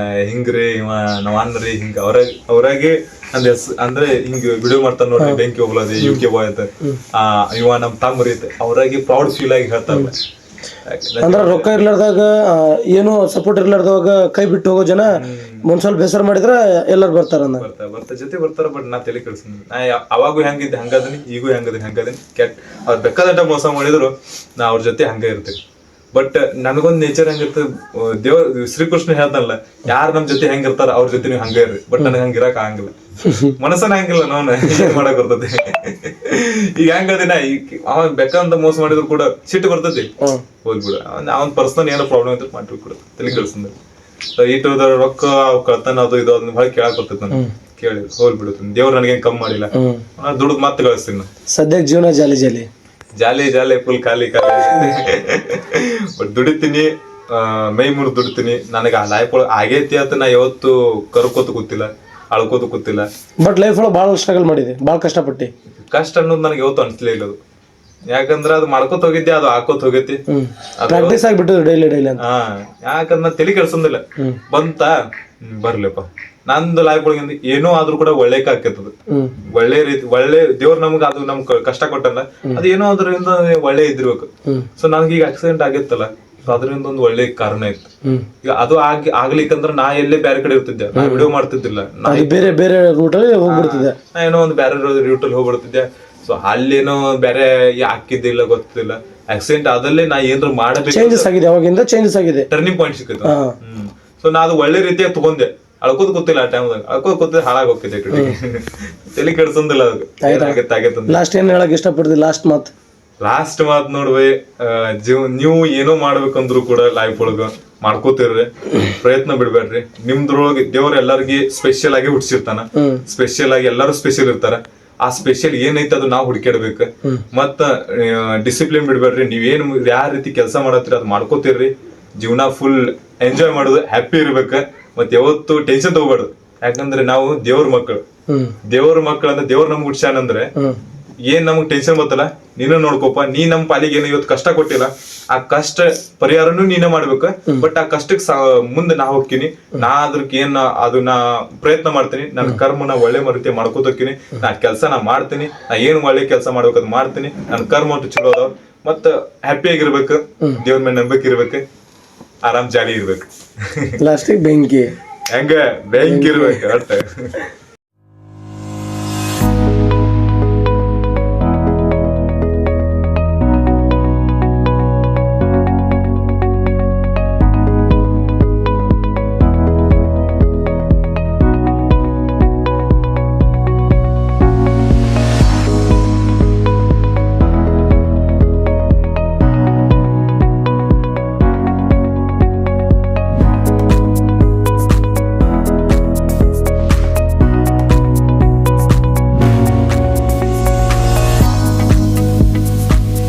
ಹಿಂಗ್ರಿ ಇವ ನಾವ್ ಅನ್ನರಿ ಹಿಂಗ ಅವ್ರಾಗೆ ಅಂದ್ ಅಂದ್ರೆ ಹಿಂಗ ವಿಡಿಯೋ ಮಾಡ್ತಾರ ನೋಡ್ರಿ ಬೆಂಕಿ ಹೋಗ್ಲದಿ UK ಬಾಯ್ ಅಂತ. ಇವ ನಮ್ ತಮ್ಮರಿ ಐತೆ ಅವ್ರಾಗೆ ಪ್ರೌಡ್ ಫೀಲ್ ಆಗಿ ಹೇಳ್ತಾರ. ಅಂದ್ರ ರೊಕ್ಕ ಇರ್ಲಾರ್ದಾಗ ಏನು ಸಪೋರ್ಟ್ ಇರ್ಲಾರ್ದಾಗ ಕೈ ಬಿಟ್ಟು ಹೋಗೋ ಜನ ಒಂದ್ ಸ್ವಲ್ಪ ಬೇಸರ ಮಾಡಿದ್ರ ಎಲ್ಲಾರು ಬರ್ತಾರ ಜೊತೆ ಬರ್ತಾರ. ಬಟ್ ನಾ ತಲೆ ಕೆಡ್ಸಿನಿ. ನಾ ಅವಾಗೂ ಹೆಂಗಿದ್ದೆ ಹಂಗದನಿ ಈಗೂ ಹೆಂಗದನಿ ಕೆಟ್ಟ ಅವ್ರ ಬೇಕಾದಂಟ ಮೋಸ ಮಾಡಿದ್ರು ನಾ ಅವ್ರ ಜೊತೆ ಹಂಗ ಇರ್ತೀವಿ. ಬಟ್ ನನಗೊಂದ್ ನೇಚರ್ ಹೆಂಗಿರ್ತದೆ ಶ್ರೀಕೃಷ್ಣ ಹೇಳ್ದಲ್ಲ ಯಾರು ನಮ್ ಜೊತೆ ಹೆಂಗಿರ್ತಾರ ಅವ್ರ ಜೊತೆ ನೀವು ಹಂಗ ಇರ್ರಿ. ಬಟ್ ನನಗೆ ಹಂಗಿರಕ್ ಆಗಂಗಿಲ್ಲ. ಮನಸ್ಸನ್ನ ಹಂಗಿಲ್ಲ ನಾನು ಏನ್ ಮಾಡಕ್ ಬರ್ತದೆ. ಈಗ ಹೆಂಗದಿನ ಅವ ಬೆಕ್ಕಂತ ಮೋಸ ಮಾಡಿದ್ರು ಕೂಡ ಸಿಟ್ಟು ಬರ್ತೈತಿ. ಹೋಗ್ಬಿಡ ಅವ್ನ ಪರ್ಸನಲ್ ಏನೋ ಪ್ರಾಬ್ಲಮ್ ಅಂತ ಮಾಡಿ ಕೂಡ ತಲೆ ಕೆಲ್ಸಂದ ಇಟ್ಟು ರೊಕ್ಕ ಕಳ್ತಾನ ಅದು ಇದು ಅದನ್ನ ಭಾಳ ಕೇಳಕ್ ಬರ್ತೈತಿ. ನಾನು ಕೇಳಿ ಹೋಗ್ಬಿಡುತ್ತೆ. ದೇವ್ರು ನನಗೇನ್ ಕಮ್ಮಿ ಮಾಡಿಲ್ಲ. ದುಡ್ದು ಮತ್ತೆ ಗಳಿಸ್ತೀನಿ ನಾನು. ಸದ್ಯಕ್ಕೆ ಜೀವನ ಜಾಲಿ ಫುಲ್ ಖಾಲಿ ಬಟ್ ದುಡಿತೀನಿ ಮೈ ಮುರು ದುಡಿತೀನಿ. ನನಗೆ ಆ ಲೈಫ್ ಒಳಗೆ ಆಗೈತಿ ಅಂತ ನಾ ಯಾವತ್ತು ಕರ್ಕೋತ ಕೂತಿಲ್ಲ ಅಳ್ಕೋತ ಕೂತಿಲ್ಲ. ಬಟ್ ಲೈಫ್ ಒಳಗೆ ಭಾಳ ಸ್ಟ್ರಗಲ್ ಮಾಡಿದೆ ಭಾಳ ಕಷ್ಟಪಟ್ಟಿ. ಕಷ್ಟ ಅನ್ನೋದು ನನಗೆ ಯಾವತ್ತು ಅನ್ಸ್ಲೇ ಇಲ್ಲ. ಅದು ಯಾಕಂದ್ರ ಅದು ಮಾಡ್ಕೊತ ಹೋಗಿದ್ದೆ, ಅದು ಹಾಕೋತ್ ಹೋಗೈತಿ. ಪ್ರಾಕ್ಟೀಸ್ ಆಗಿಬಿಟ್ಟು ಡೈಲಿ ಅಂತ. ಹಾ, ಯಾಕಂದ್ರ ತಲೆ ಕೆಡ್ಸಂದಿಲ್ಲ. ಬಂತ ಬರ್ಲಿಪ್ಪ, ನಂದು ಲೈಫ್ ಒಳಗಿಂದ ಏನೋ ಆದ್ರೂ ಕೂಡ ಒಳ್ಳೆಕ ಆಕೈತದ. ಒಳ್ಳೆ ರೀತಿ, ಒಳ್ಳೆ ದೇವ್ರ ನಮ್ಗ ಅದು ನಮ್ ಕಷ್ಟ ಕೊಟ್ಟಲ್ಲ, ಅದು ಏನೋ ಅದ್ರಿಂದ ಒಳ್ಳೆ ಇದಿರ್ಬೇಕು. ಸೊ ನನ್ಗೆ ಈಗ ಆಕ್ಸಿಡೆಂಟ್ ಆಗಿತ್ತಲ್ಲ, ಅದರಿಂದ ಒಂದು ಒಳ್ಳೆ ಕಾರಣ ಇತ್ತು. ಈಗ ಅದು ಆಗ್ಲಿಕ್ಕಂದ್ರ ನಾ ಎಲ್ಲೇ ಬೇರೆ ಕಡೆ ಇರ್ತಿದ್ದೆ, ನಾ ವಿಡಿಯೋ ಮಾಡ್ತಿದ್ದಿಲ್ಲ, ಬೇರೆ ಬೇರೆ ರೂಟ್ ಅಲ್ಲಿ ಹೋಗ್ಬಿಡ್ತಿದ್ದೆ, ನಾ ಏನೋ ಒಂದು ಬೇರೆ ರೂಟಲ್ಲಿ ಹೋಗ್ಬಿಡ್ತಿದ್ದೆ. ಸೊ ಅಲ್ಲೇನೋ ಬೇರೆ ಹಾಕಿದ್ದಿಲ್ಲ, ಗೊತ್ತಿಲ್ಲ. ಆಕ್ಸಿಡೆಂಟ್ ಆದಲ್ಲೇ ನಾ ಏನಾದ್ರು ಮಾಡಬೇಕು, ಚೇಂಜಸ್ ಆಗಿದೆ, ಅವಾಗಿಂದ ಚೇಂಜಸ್ ಆಗಿದೆ, ಟರ್ನಿಂಗ್ ಪಾಯಿಂಟ್ ಸಿಕ್ಕಿತ್ತು. ಸೊ ನಾ ಅದು ಒಳ್ಳೆ ರೀತಿಯಾಗಿ ತಗೊಂಡೆ. ಅಳ್ಕೋದ್ ಗೊತ್ತಿಲ್ಲ ಆ ಟೈಮ್ದಾಗ, ಅಳ್ಕೋದ್ ಗೊತ್ತಿಲ್ಲ ಹಾಳಾಗಿ ಹೋಗ್ತಿದ್ದೆ. ತಲೆ ಕೆಡ್ಸಂದಿಲ್ಲ. ಅದು ಲಾಸ್ಟ್ ಏನ್ ಹೇಳಕ್ ಇಷ್ಟಪಡ್ತೀವಿ? ಲಾಸ್ಟ್ ಮಾತ್ ನೋಡ್ವಿ, ನೀವು ಏನೋ ಮಾಡ್ಬೇಕಂದ್ರು ಕೂಡ ಲೈಫ್ ಒಳಗ ಮಾಡ್ಕೋತಿರ್ರಿ, ಪ್ರಯತ್ನ ಬಿಡ್ಬೇಡ್ರಿ. ನಿಮ್ದ್ರೊಳಗೆ ದೇವ್ರ ಎಲ್ಲರಿಗೂ ಸ್ಪೆಷಲ್ ಆಗಿ ಹುಡ್ಸಿರ್ತಾನ. ಸ್ಪೆಷಲ್ ಆಗಿ ಎಲ್ಲರೂ ಸ್ಪೆಷಲ್ ಇರ್ತಾರ. ಆ ಸ್ಪೆಷಲ್ ಏನೈತೆ ಅದು ನಾವು ಹುಡುಕಾಡ್ಬೇಕು. ಮತ್ತ ಡಿಸಿಪ್ಲಿನ್ ಬಿಡ್ಬೇಡ್ರಿ. ನೀವೇನ್ ಯಾವ ರೀತಿ ಕೆಲಸ ಮಾಡತ್ತೀರಿ ಅದು ಮಾಡ್ಕೋತಿರ್ರಿ. ಜೀವನ ಫುಲ್ ಎಂಜಾಯ್ ಮಾಡೋದು, ಹ್ಯಾಪಿ ಇರ್ಬೇಕ. ಮತ್ ಯಾವತ್ತು ಟೆನ್ಷನ್ ತಗೋಬಾರ್ದು. ಯಾಕಂದ್ರೆ ನಾವು ದೇವ್ರ ಮಕ್ಕಳು ಅಂದ್ರೆ ದೇವ್ರ ನಮ್ಗೆ ಹುಡ್ಸ್ಯಾನಂದ್ರೆ ಏನ್ ನಮಗ್ ಟೆನ್ಷನ್ ಬರ್ತಲ್ಲ, ನೀನು ನೋಡ್ಕೋಪ. ನೀ ನಮ್ ಪಾಲಿಗೆ ಏನೋ ಇವತ್ತು ಕಷ್ಟ ಕೊಟ್ಟಿಲ್ಲ, ಆ ಕಷ್ಟ ಪರಿಹಾರನು ನೀನೇ ಮಾಡ್ಬೇಕು. ಬಟ್ ಆ ಕಷ್ಟಕ್ಕೆ ಮುಂದೆ ನಾ ಹೋಗ್ತೀನಿ, ನಾ ಅದ್ರಕ್ಕೆ ಏನ್ ಅದನ್ನ ಪ್ರಯತ್ನ ಮಾಡ್ತೀನಿ. ನನ್ನ ಕರ್ಮನ ಒಳ್ಳೆ ರೀತಿ ಮಾಡ್ಕೋತೀನಿ. ನಾ ಕೆಲಸ ನಾ ಮಾಡ್ತೀನಿ. ನಾ ಏನ್ ಒಳ್ಳೆ ಕೆಲಸ ಮಾಡ್ಬೇಕದ್ ಮಾಡ್ತೀನಿ. ನನ್ನ ಕರ್ಮ ಅಂತ ಚಲೋ ಅದಾವ. ಮತ್ತ ಹ್ಯಾಪಿ ಆಗಿರ್ಬೇಕು, ದೇವ್ರ ಮೇಲೆ ನಂಬಿಕೆ ಇರ್ಬೇಕು, ಆರಾಮ್ ಜಾಲಿ ಇರ್ಬೇಕು. ಲಾಸ್ಟಿಗೆ ಬೆಂಕಿ ಹೆಂಗ ಬೆಂಕಿ ಇರ್ಬೇಕು ಅಟ್ಟ.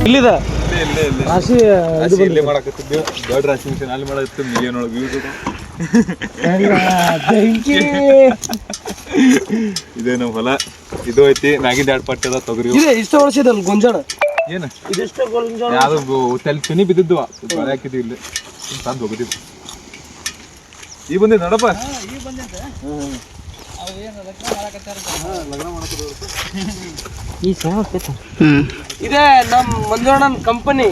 ಇಲ್ಲಿದ ರಾಶಿ ಇಲ್ಲೇ ಮಾಡಕತ್ತಿದ್ವಿ. ದೊಡ್ಡ ರಾಶಿ ಮಿಷನ್ ಅಲ್ಲಿ ಮಾಡಕತ್ತಿ ಮಿಲಿಯನ್ ಒಳಗೆ ವ್ಯೂಸ್ ಬೆಂಕಿ. ಇದೇ ನಮ್ಮ ಹೊಲ. ಇದು ಐತಿ ಮ್ಯಾಗಿಂದ 2 ಪಟ್ಟದ ತೊಗರಿ. ಇದೆ ಇಷ್ಟ ವರ್ಷದಲ್ಲ ಗೊಂಜಾಳ. ಏನು ಇದೆಷ್ಟ ಗೊಂಜಾಳ? ಯಾವ್ದು ತಲೆ ಚೆನ್ನಿ ಬಿದ್ದಿದ್ವು, ಬಳೆ ಹಾಕಿದ್ವಿ ಇಲ್ಲಿ ತಂದು ಹೋಗಿದ್ವಿ. ಈ ಬಂದಿದ್ ನೋಡಪ್ಪ. ಇದೇ ನಮ್ ಮಂಜುಣ್ಣನ ಕಂಪನಿ.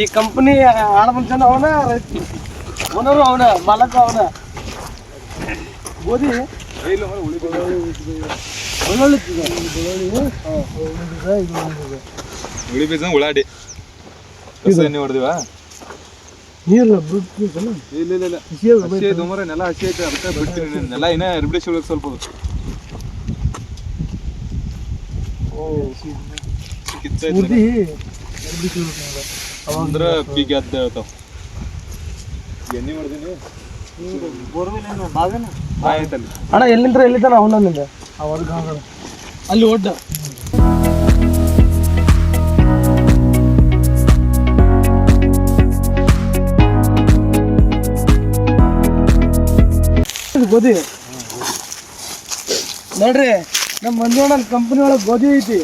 ಈ ಕಂಪನಿ ಆಳ ಮುಂಚೆನ ಅವನ, ಓನರು ಅವನ, ಮಾಲಕ ಅವನ. ಗೋಧಿ ಉಳಿ ಬೀಜ ಉಳ್ಳಾಡಿ ಎಣ್ಣೆ ಹೊಡೆದಿವ. ನೀರಲ್ಲ ಇಲ್ಲ ಹಸಿ ಐತೆ ಮರ, ನೆಲ ಹಸಿ ಐತೆ. ಅದಕ್ಕೆ ಬಿಡ್ತೀನಿ. ನೆಲ ಇನ್ನ ಎರಬಿಡಿಸಿ ಒಳಗೆ ಸ್ವಲ್ಪ ಅಂದ್ರ ಪೀಕ್ ಅದ ಹೇಳ್ತಾವ. ಎಣ್ಣೆ ಹೊಡೆದಿನಿ ಅಣ್ಣ. ಎಲ್ಲಿಂದ ಎಲ್ಲಿದ್ದಾನ ಅವನಿಂದ ಅಲ್ಲಿ ಒಡ್ಡ ಗೋಧಿ ನೋಡ್ರಿ. ನಮ್ಮ ಮಂಜುಣ್ಣನ ಕಂಪನಿ ಒಳಗೆ ಗೋಧಿ ಐತಿ.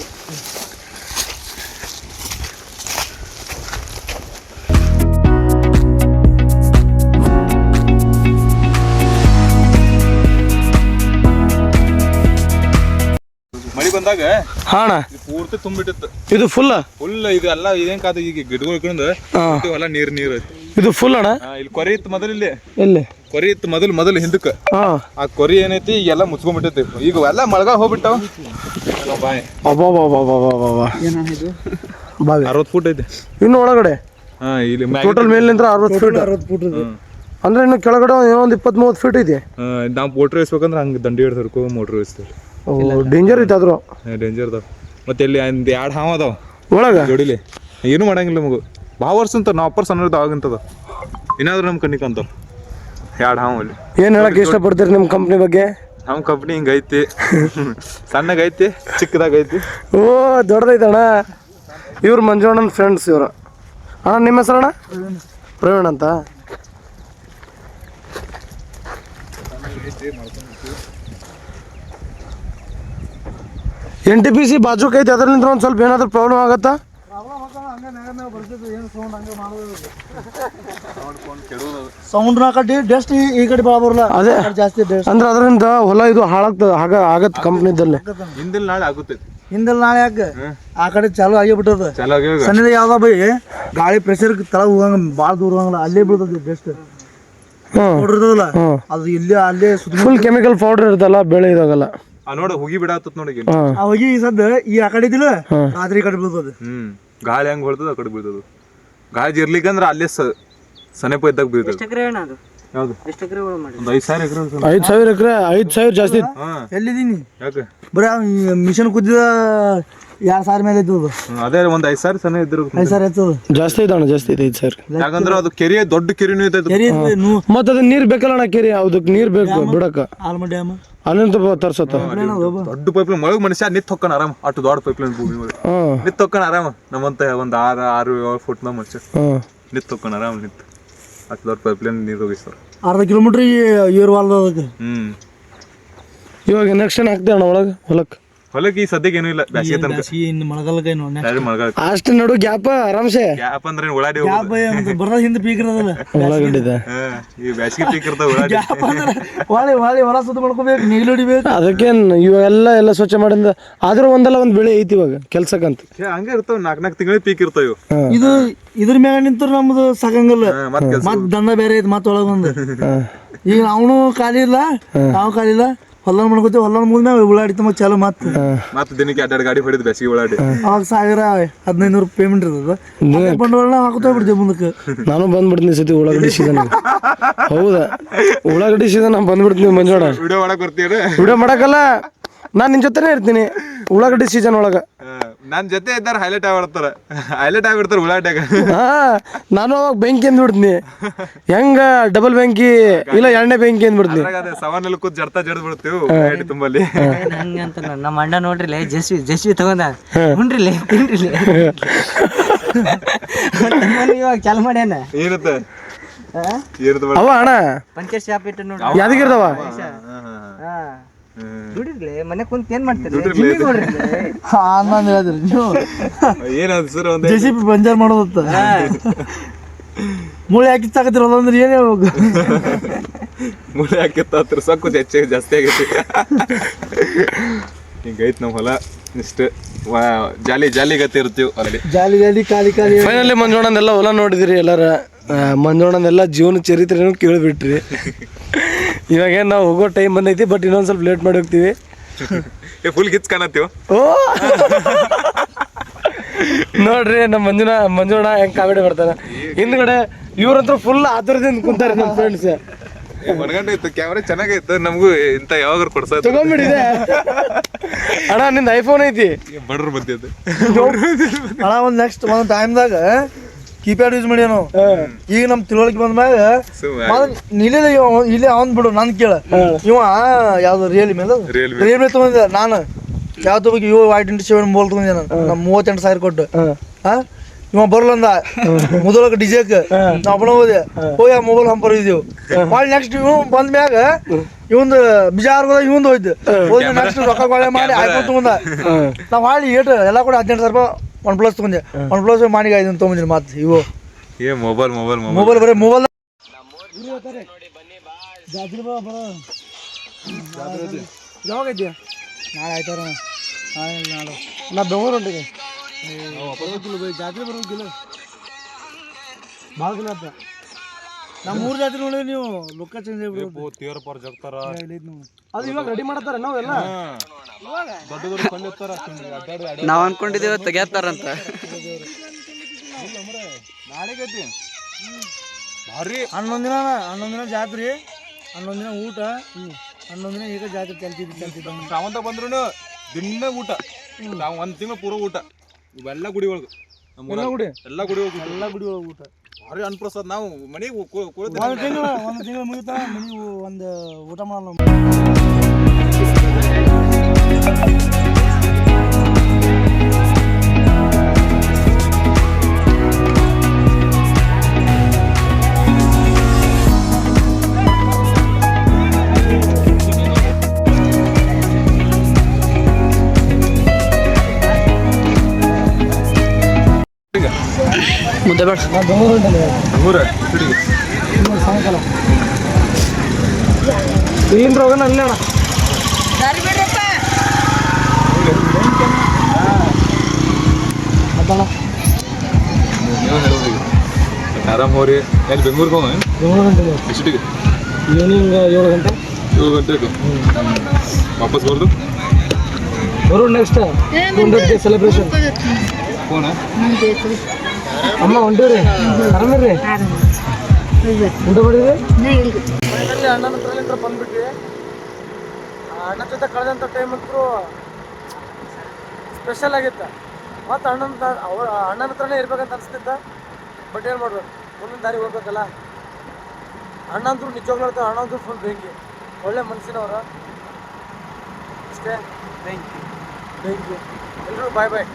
ಮಳಿ ಬಂದಾಗ ಹಾಣ ಪೂರ್ತಿ ತುಂಬಿಟ್ಟಿತ್ತು. ಇದು ಫುಲ್ ಇದು ಎಲ್ಲ ಇದೇನ್ ಕಾದ. ಈಗ ಗಿಡಗಳು ಇಟ್ಕೊಂಡು ಎಲ್ಲ ನೀರ್ ಐತಿ. ಇದು ಫುಲ್ ಅಣ್ಣ. ಇಲ್ಲಿ ಕೊರಿ ಇತ್ತು ಮೊದಲು. ಇಲ್ಲಿ ಎಲ್ಲಿ ಕೊರಿ ಇತ್ತು ಮೊದಲು ಹಿಂದಕ್ಕೆ. ಆ ಕೊರಿ ಏನೈತಿ ಎಲ್ಲ ಮುಚ್ಕೊಂಡ್ಬಿಟ್ಟೈತಿ. ಈಗ ಎಲ್ಲ ಮಳೆಗಾಲ ಹೋಗ್ಬಿಟ್ಟಾವ. 60 ಫೂಟ್ ಐತಿ ಇನ್ನು ಒಳಗಡೆ. ಇಲ್ಲಿ ಟೋಟಲ್ ಮೇಲಿಂದ 60 ಫೂಟ್ ಅಂದ್ರೆ ಇನ್ನು ಕೆಳಗಡೆ ಒಂದು 20-30 ಫೀಟ್ ಐತಿ. ನಾವು ಮೋಟ್ರ್ ಇಸ್ಬೇಕಂದ್ರೆ ಹಂಗೆ ದಂಡಿ ಹಿಡ್ದು ಮೋಟ್ರ್ ಇಸ್ತೇವೆ. ಡೇಂಜರ್ ಐತಿ ಆದ್ರೂ. ಡೇಂಜರ್ ಅದಾವ. ಮತ್ತೆ ಇಲ್ಲಿ 2 ಹಾವು ಅದಾವ ಒಳಗ. ಜೋಡಿಲಿ ಏನು ಮಾಡಂಗಿಲ್ಲ ನಮಗು. ಭಾಳ ವರ್ಷ ಅಂತ ನಾವು ಅಪ್ಪರ್ ಸಣ್ಣ ಆಗಂತದ. ಏನಾದ್ರು ನಮ್ಮ ಕಣ್ಣಿಗೆ ಅಂತಾರ 2 ಹಾವು ಅಲ್ಲಿ. ಏನ್ ಹೇಳಕ್ ಇಷ್ಟಪಡ್ತೀರಿ ನಿಮ್ಮ ಕಂಪ್ನಿ ಬಗ್ಗೆ? ನಮ್ಮ ಕಂಪ್ನಿ ಹಿಂಗೈತಿ. ಸಣ್ಣಗೈತಿ, ಚಿಕ್ಕದಾಗೈತಿ. ಓ ದೊಡ್ಡದೈತಣ್ಣ. ಇವ್ರು ಮಂಜುಣ್ಣನ ಫ್ರೆಂಡ್ಸ್ ಇವರು. ಅಣ್ಣ ನಿಮ್ಮ ಹೆಸರಣ್ಣ? ಪ್ರವೀಣ್ ಅಂತ. NTPC ಬಾಜುಕ್ ಐತಿ. ಅದರಿಂದ ಒಂದು ಸ್ವಲ್ಪ ಏನಾದ್ರು ಪ್ರಾಬ್ಲಮ್ ಆಗತ್ತಾ? ಸೌಂಡ್ ಕಟ್ಟಿ ಡಸ್ಟ್ ಈ ಕಡೆ ಭಾಳ ಬರಲ್ಲ ಅದೇ ಜಾಸ್ತಿ ಡಸ್ಟ್ ಅಂದ್ರೆ ಅದರಿಂದ ಹೊಲ ಇದು ಹಾಳಾಗ್ತದ ಆಗತ್ತೆ ಕಂಪ್ನಿದಲ್ಲಿ. ಹಿಂದಿಲ್ ನಾಳೆ ಆಗುತ್ತೈತಿ. ಹಿಂದೆಲ್ಲ ನಾಳೆ ಯಾಕೆ ಆ ಕಡೆ ಚಾಲು ಆಗಿಬಿಟ್ಟದ. ಚಾಲು ಆಗ್ಯಾವ. ಸಣ್ಣದ ಯಾವ್ದ ಬೈ ಗಾಳಿ ಪ್ರೆಷರ್ ತಳಗ ಹೋಗಂಗ ಭಾಳ ದೂರ ಹೋಗಂಗಿಲ್ಲ, ಅಲ್ಲೇ ಬೀಳ್ತದೆ ಡಸ್ಟ್ ನೋಡಿರ್ತದಲ್ಲ ಅದು ಇಲ್ಲಿ ಅಲ್ಲೇ ಸುತ್ತ ಫುಲ್ ಕೆಮಿಕಲ್ ಪೌಡರ್ ಇರ್ತಲ್ಲ, ಬೆಳೆ ಇದಾಗಲ್ಲ. ನೋಡ ಹೋಗಿ ಬಿಡಾತತ್ ನೋಡಿ. ಆ ಹೋಗಿ ಸದ್ದ ಈ ಆ ಕಡೆ ಇದ್ದಿಲ್ಲ ರಾತ್ರಿ ಈ ಕಡೆ ಬೀಳ್ತದೆ. ಗಾಳಿ ಹೆಂಗ್ ಹೊಳ್ತದ ಆ ಕಡೆ ಬೀಳ್ತದ. ಗಾಳಿ ಇರ್ಲಿಕ್ಕಂದ್ರ ಅಲ್ಲೇ ಸನೆಪ ಇದ್ದಾಗ ಬೀಳ್ತದ. ಯಾವ್ದು 5,000 ಎಕರೆ 5,000 ಜಾಸ್ತಿ. ಎಲ್ಲಿದ್ದೀನಿ ಯಾಕೆ ಬರೀ ಮಿಷನ್ ಕುದ್ದಿದ 2,000 ಮೇಲೆ ಇದ್ದದು. ಅದೇ ಒಂದ್ 5,000 ಸನ ಇದ್ರು 5,000 ಎತ್ತದ ಜಾಸ್ತಿ ಇದೆ ಅಣ್ಣ, ಜಾಸ್ತಿ ಇದೆ 5,000. ಯಾಕಂದ್ರ ಅದು ಕೆರೆ ದೊಡ್ಡ ಕೆರೆನೂ ಐತೈತಿ. ಮತ್ತ ಅದ ನೀರ್ ಬೇಕಲ್ಲ ಅಣ್ಣ, ಕೆರೆ ಅದಕ್ಕೆ ನೀರ್ ಬೇಕು ಬಿಡಕ. ಆಲ್ಮ ಡ್ಯಾಮ್ ಅಲ್ಲಿಂದ ತರ್ಸತ್ತ ದೊಡ್ಡ ಪೈಪ್ಲೈನ್ ಒಳಗ್ ಮನುಷ್ಯ ನಿತ್ ಹೊಕ್ಕನ ಆರಾಮ್. ಅಷ್ಟು ದೊಡ್ಡ ಪೈಪ್ಲೈನ್ ಭೂಮಿ ಒಳಗೆ ನಿತ್ ಹೊಕ್ಕನ ಆರಾಮ. ನಮ್ಮಂತ ಒಂದ್ 6-7 ಫುಟ್ ನ ಮನುಷ್ಯ ನಿತ್ ಹೊಕ್ಕನ ಆರಾಮ್. ನಿತ್ ಅಷ್ಟು ದೊಡ್ಡ ಪೈಪ್ಲೈನ್ ನೀರು ಹೋಗಿಸ್ತಾರ. 1/2 ಕಿಲೋಮೀಟರ್ ಏರ್ ವಾಲ್ ಅದಕ್ಕೆ. ಇವಾಗ ನೆಕ್ಸ್ಟ್ ಏನ್ ಹಾಕ್ತೇವೆ ಅಣ್ಣ ಒಳಗೆ ಹೊಲಕ್ಕೆ ಈ ಸದ್ಯಕ್ಕೆ ಏನೂ ಇಲ್ಲ. ಬ್ಯಾಸಿಗೆ ತನಕ ಇನ್ನು ಮಳೆಗಾಲಕ್ಕೆ ಮಳೆಗಾಲ ಅಷ್ಟು ನಡು ಗ್ಯಾಪ್ ಆರಾಮ್ಸೆ. ಗ್ಯಾಪ್ ಅಂದ್ರೆ ಉಳ್ಳಾಡಿ ಬರೋದ್ ಹಿಂದೆ ಪೀಕ್ ಇರೋದಲ್ಲ, ಒಳಗಡ್ಡಿದೆ ಈ ಬ್ಯಾಸಿಗೆ ಪೀಕ್ ಇರ್ತಾವ ಉಳ್ಳಾಡಿ. ಹೊಳೆ ಹೊಲ ಸುತ್ತ ಮಾಡ್ಕೋಬೇಕು, ನೀರು ಹೊಡಿಬೇಕು. ಅದಕ್ಕೆ ಇವೆಲ್ಲ ಸ್ವಚ್ಛ ಮಾಡಿಂದ ಆದ್ರೂ ಒಂದಲ್ಲ ಒಂದ್ ಬೆಳೆ ಐತಿ ಇವಾಗ ಕೆಲ್ಸಕ್ಕಂತ. ಹಂಗೆ ಇರ್ತಾವ. 4 ತಿಂಗಳಿಗೆ ಪೀಕ್ ಇರ್ತಾವ. ಇದು ಇದ್ರ ಮ್ಯಾಗ ನಿಂತ ನಮ್ದು ಸಾಕಂಗಲ್ಲ. ಮತ್ ದಂಡ ಬೇರೆ ಐತಿ ಮತ್ ಒಳಗ ಒಂದು. ಈಗ ಅವನು ಖಾಲಿ ಇಲ್ಲ, ನಾವು ಖಾಲಿ ಇಲ್ಲ, ಹೊಲ ಮಾಡ್ಕೋತೀವಿ. ಹೊಲ ಮುಗಿದ್ಮೇಲೆ ಉಳ್ಳಾಡಿ ತುಂಬ ಚಾಲು ಮತ್ತೆ ದಿನಕ್ಕೆ 2 ಗಾಡಿ ಹೊಡಿದ್ ಬ್ಯಾಸಿಗೆ ಉಳ್ಳಾಡಿ. ಅವಾಗ 1,000-1,500 ಪೇಮೆಂಟ್ ಇರ್ತದ. ಬಂಡವಾಳ ಹಾಕೋತಾ ಬಿಡ್ತೀವಿ ಮುಂದಕ್ಕೆ. ನಾನು ಬಂದ್ಬಿಡ್ತೀನಿ ಸತಿ ಉಳ್ಳಾಗಡ್ಡಿ ಸೀಸನ್. ಹೌದಾ, ಉಳ್ಳಾಗಡ್ಡಿ ಸೀಸನ್ ನಾನು ಬಂದ್ಬಿಡ್ತೀನಿ ಮಂಜೋಣ. ವಿಡಿಯೋ ಮಾಡಕ್ ಬರ್ತೀರಿ? ವಿಡಿಯೋ ಮಾಡಕ್ಕಲ್ಲ, ನಾನು ನಿನ್ ಜೊತೆನೇ ಇರ್ತೀನಿ ಉಳ್ಳಾಗಡ್ಡಿ ಸೀಸನ್ ಒಳಗ. ನನ್ ಜೊತೆ ಇದ್ದಾರ ಹೈಲೈಟ್ ಆಗ್ಬಿಡ್ತಾರ ಉಳ್ಳಾಡ್ಯಾಗ. ನಾನು ಅವಾಗ ಬೆಂಕಿ ಅಂದ್ಬಿಡ್ತೀನಿ. ಹೆಂಗ ಡಬಲ್ ಬೆಂಕಿ ಇಲ್ಲ ಎಣ್ಣೆ ಬೆಂಕಿ ಅಂದ್ಬಿಡ್ತೀನಿ. ಸವನಲ್ಲಿ ಕೂತ್ ಜಡ್ತಾ ಜಡ್ದ್ ಬಿಡ್ತೀವಿ ತುಂಬಲ್ಲಿ. ಹಂಗಂತ ನಮ್ಮ ಅಣ್ಣ ನೋಡ್ರಿಲೆ ಜಸ್ವಿ ತಗೊಂಡ ಹುಣ್ರಿಲೆ ತಿನ್ರಿಲೆ ಇವಾಗ ಚಾಲು ಮಾಡ್ಯಾನ. ಏನತ್ತ ಅವ ಅಣ್ಣ ಪಂಚರ್ ಶಾಪ್ ಇಟ್ಟು ನೋಡಿ ಯಾದಗಿರ್ದವ. ದುಡಿರ್ಲಿ ಮನೆ ಕುಂತ ಏನ್ ಮಾಡ್ತೀರಿ? ಅನ್ನಂದ್ ಹೇಳಿದ್ರಿ ನೀವು. ಏನದು ಸರ್ ಒಂದ್ JCB ಪಂಚರ್ ಮಾಡೋದತ್ತ. ಮೂಳೆ ಹಾಕಿ ತಾಕತ್ತಿರಲ್ಲ ಅಂದ್ರೆ ಏನೇ ಹೋಗು. ಮುಳೆ ಹಾಕಿತ್ತ ಸೊಕ್ಕು ಜಾಸ್ತಿ ಆಗೈತಿ. ಹಿಂಗೈತ್ ನಮ್ ಹೊಲ. ಇಷ್ಟ ಜಾಲಿ ಗತಿ ಇರ್ತೀವಿ ಅಲ್ಲಿ. ಜಾಲಿ ಖಾಲಿ ಫೈನಲಿ ಮಂಜೋಣನೆಲ್ಲ ಹೊಲ ನೋಡಿದಿರಿ ಎಲ್ಲಾರ. ಮಂಜೋಣನೆಲ್ಲ ಜೀವನ ಚರಿತ್ರೆನೂ ಕೇಳಿಬಿಟ್ರಿ. ಇವಾಗ ಏನ್ ನಾವು ಹೋಗೋ ಟೈಮ್ ಬಂದೈತಿ, ಬಟ್ ಇನ್ನೊಂದ್ ಸ್ವಲ್ಪ ಲೇಟ್ ಮಾಡಿ ಹೋಗ್ತೀವಿ. ಫುಲ್ ಗಿಚ್ ಕಾಣತ್ತೀವ. ಓ ನೋಡ್ರಿ ನಮ್ಮ ಮಂಜೋಣ ಹೆಂಗ್ ಕಾಮಿಡಿ ಬರ್ತಾನ. ಹಿಂದ್ಗಡೆ ಇವ್ರಂತ್ರ ಫುಲ್ ಆತುರದಿಂದ ಕುಂತಾರೆ ನಮ್ಮ ಫ್ರೆಂಡ್ಸ್. ಮನಗಂಡ ಇತ್ತು, ಕ್ಯಾಮ್ರಾ ಚೆನ್ನಾಗೈತು. ನಮಗೂ ಇಂತ ಯಾವಾಗ ಕೊಡ್ಸ ತಗೊಂಡ್ಬಿಡಿದೆ ಅಣ್ಣ. ನಿಂದ ಐಫೋನ್ ಐತಿ, ಬಡ್ರ ಬಂದಿದ್ದು. ಅಣ್ಣ ಒಂದ್ ನೆಕ್ಸ್ಟ್ ಒಂದ್ ಟೈಮ್ದಾಗ ಕೀಪ್ಯಾಡ್ ಯೂಸ್ ಮಾಡಿ ನಾವು. ಈಗ ನಮ್ ತಿಳುವಳಿಕೆ ಬಂದ್ಮ್ಯಾಗ ಇಲ್ಲಿ ಅವನ್ ಬಿಡು ನನ್ ಕೇಳ. ಇವ ಯಾವ್ದು ರಿಯಲ್ಮಿ ತಗೊಂಡಿದ್ದೆ ನಾನು. ಯಾವ್ದು ಬಗ್ಗೆ Y27 ಮೊಬೈಲ್ ತಗೊಂಡಿದ್ದೆ ನಾನು. 38,000 ಕೊಟ್ಟು. ಇವ ಬರ್ಲಂದ ಮೊದಲ ಡಿಜೆಕ್ ನಾವು ಹೋದೆ. ಹೋಗಿ ಆ ಮೊಬೈಲ್ ಹಂಪರ್ ಇದ್ದೀವಿ. ಮಾಡಿ ನೆಕ್ಸ್ಟ್ ಇವ್ ಬಂದ್ಮ್ಯಾಗ ಇವಂದು ಬಿಜಾರ್ ಇವಂದು ಹೋಯ್ತು. ಹೋಗಿ ನೆಕ್ಸ್ಟ್ ರೊಕ್ಕ ಕೊಳೆ ಮಾಡಿ ಐಫೋನ್ ತಗೊಂಡ. ನಾವ್ ಹಾಳಿ ಏಟು ಎಲ್ಲ ಕೂಡ 18,000 ರೂಪಾಯಿ OnePlus ತಗೊಂಡೆ. OnePlus ಮಾಡಿ 5 ತಗೊಂಡಿನಿ. ಮತ್ತೆ ಇವು ಮೊಬೈಲ್ ಬರೀ ಮೊಬೈಲ್ ಯಾವಾಗ ಐತಿ? ನಾಳೆ ಆಯ್ತಾರ. ನಾಳೆ ನಾ ಬೆಂಗಳೂರು ಹೊಂಟಿದೆ. ಜಾತ್ರೆ ಬರೋಕಿಲ್ಲ ಭಾಳ ದಿನ ಆತ. ನಮ್ಮ 3 ಜಾತ್ರೆ ನೋಡಿ ನೀವು ಲುಕ್ಕ ಚೇಂಜ್ ಅದು ಇವಾಗ ರೆಡಿ ಮಾಡತ್ತಾರ ನಾವೆಲ್ಲ. ನಾವ್ ಅನ್ಕೊಂಡಿದ್ದೀವಿ ತೆಗ್ಯಾತಾರಂತ. ನಾಳೆಗೈತಿ ಭಾರಿ. 11 ದಿನ ಜಾತ್ರೆ, 11 ದಿನ ಊಟ, 11 ದಿನ ಈಗ ಜಾತ್ರೆ ಚಲ್ತಿದ್ದ. ಸಾವಂತ ಬಂದ್ರು ದಿನ ಊಟ. ನಾವು 1 ತಿಂಗಳು ಪೂರ ಊಟ. ಇವೆಲ್ಲ ಗುಡಿ ಒಳಗೆ ಎಲ್ಲ ಗುಡಿ ಒಳಗೆ ಊಟ ಭಾರಿ ಅನ್ಪ್ರಸಾದ್. ನಾವು ಮನೆಗೆ ಒಂದು ತಿಂಗಳು ಮುಗಿತಾ ಮನೆಗೆ ಒಂದು ಊಟ ಮಾಡಲ್ಲ. ಮುದ್ದೆ ಬೇಡ ನಾ ಬೆಂಗಳೂರು ಹೊಂಟೇನೆ ಸಾಯಂಕಾಲ ಇಲ್ಲಿಂದ ಹೋಗೋಣ ಅಲ್ಲೇ ಅಣ್ಣ ಮತ್ತಣ್ಣ ಆರಾಮ್ ಹೋರಿ ಎಲ್ಲಿ ಬೆಂಗ್ಳೂರ್ಗೆ ಹೋಗ ಬೆಂಗಳೂರು ಹೊಂಟೇನೆ ಎಷ್ಟಿಗೆ ಈವ್ನಿಂಗ್ 7 ಗಂಟೆ 7 ಗಂಟೆಗೆ ವಾಪಸ್ ಬರ್ದು ಬರೋಣ ನೆಕ್ಸ್ಟ್ 200 ಡೇ ಸೆಲೆಬ್ರೇಷನ್ ಫೋನ ಅಮ್ಮ ಹೊಂಟೀವ್ರಿ ಆರಾಮಿರ್ರಿ ಊಟ ಮಾಡಿದ್ರಿ ಅಣ್ಣನ ಹತ್ರ ಬಂದ್ಬಿಟ್ವಿ ಅಣ್ಣ ಜೊತೆ ಕಳೆದಂಥ ಟೈಮ್ ಅಂತೂ ಸ್ಪೆಷಲ್ ಆಗಿತ್ತು ಮತ್ತು ಅಣ್ಣನ ಹತ್ರನೇ ಇರ್ಬೇಕಂತ ಅನಿಸ್ತಿದ್ದ ಬಟ್ ಏನು ಮಾಡ್ಬೇಕು ಒಂದೊಂದು ದಾರಿ ಹೋಗ್ಬೇಕಲ್ಲ ಅಣ್ಣ ಅಂತೂ ನಿಜವಾಗ್ಲೂ ಹೇಳ್ತಾರೆ ಅಣ್ಣ ಅಂತೂ ಫುಲ್ ಬೆಂಕಿ ಒಳ್ಳೆ ಮನಸ್ಸಿನವರು ಅಷ್ಟೇ ಬೆಂಕಿ ಎಲ್ಲರೂ ಬಾಯ್ ಬಾಯ್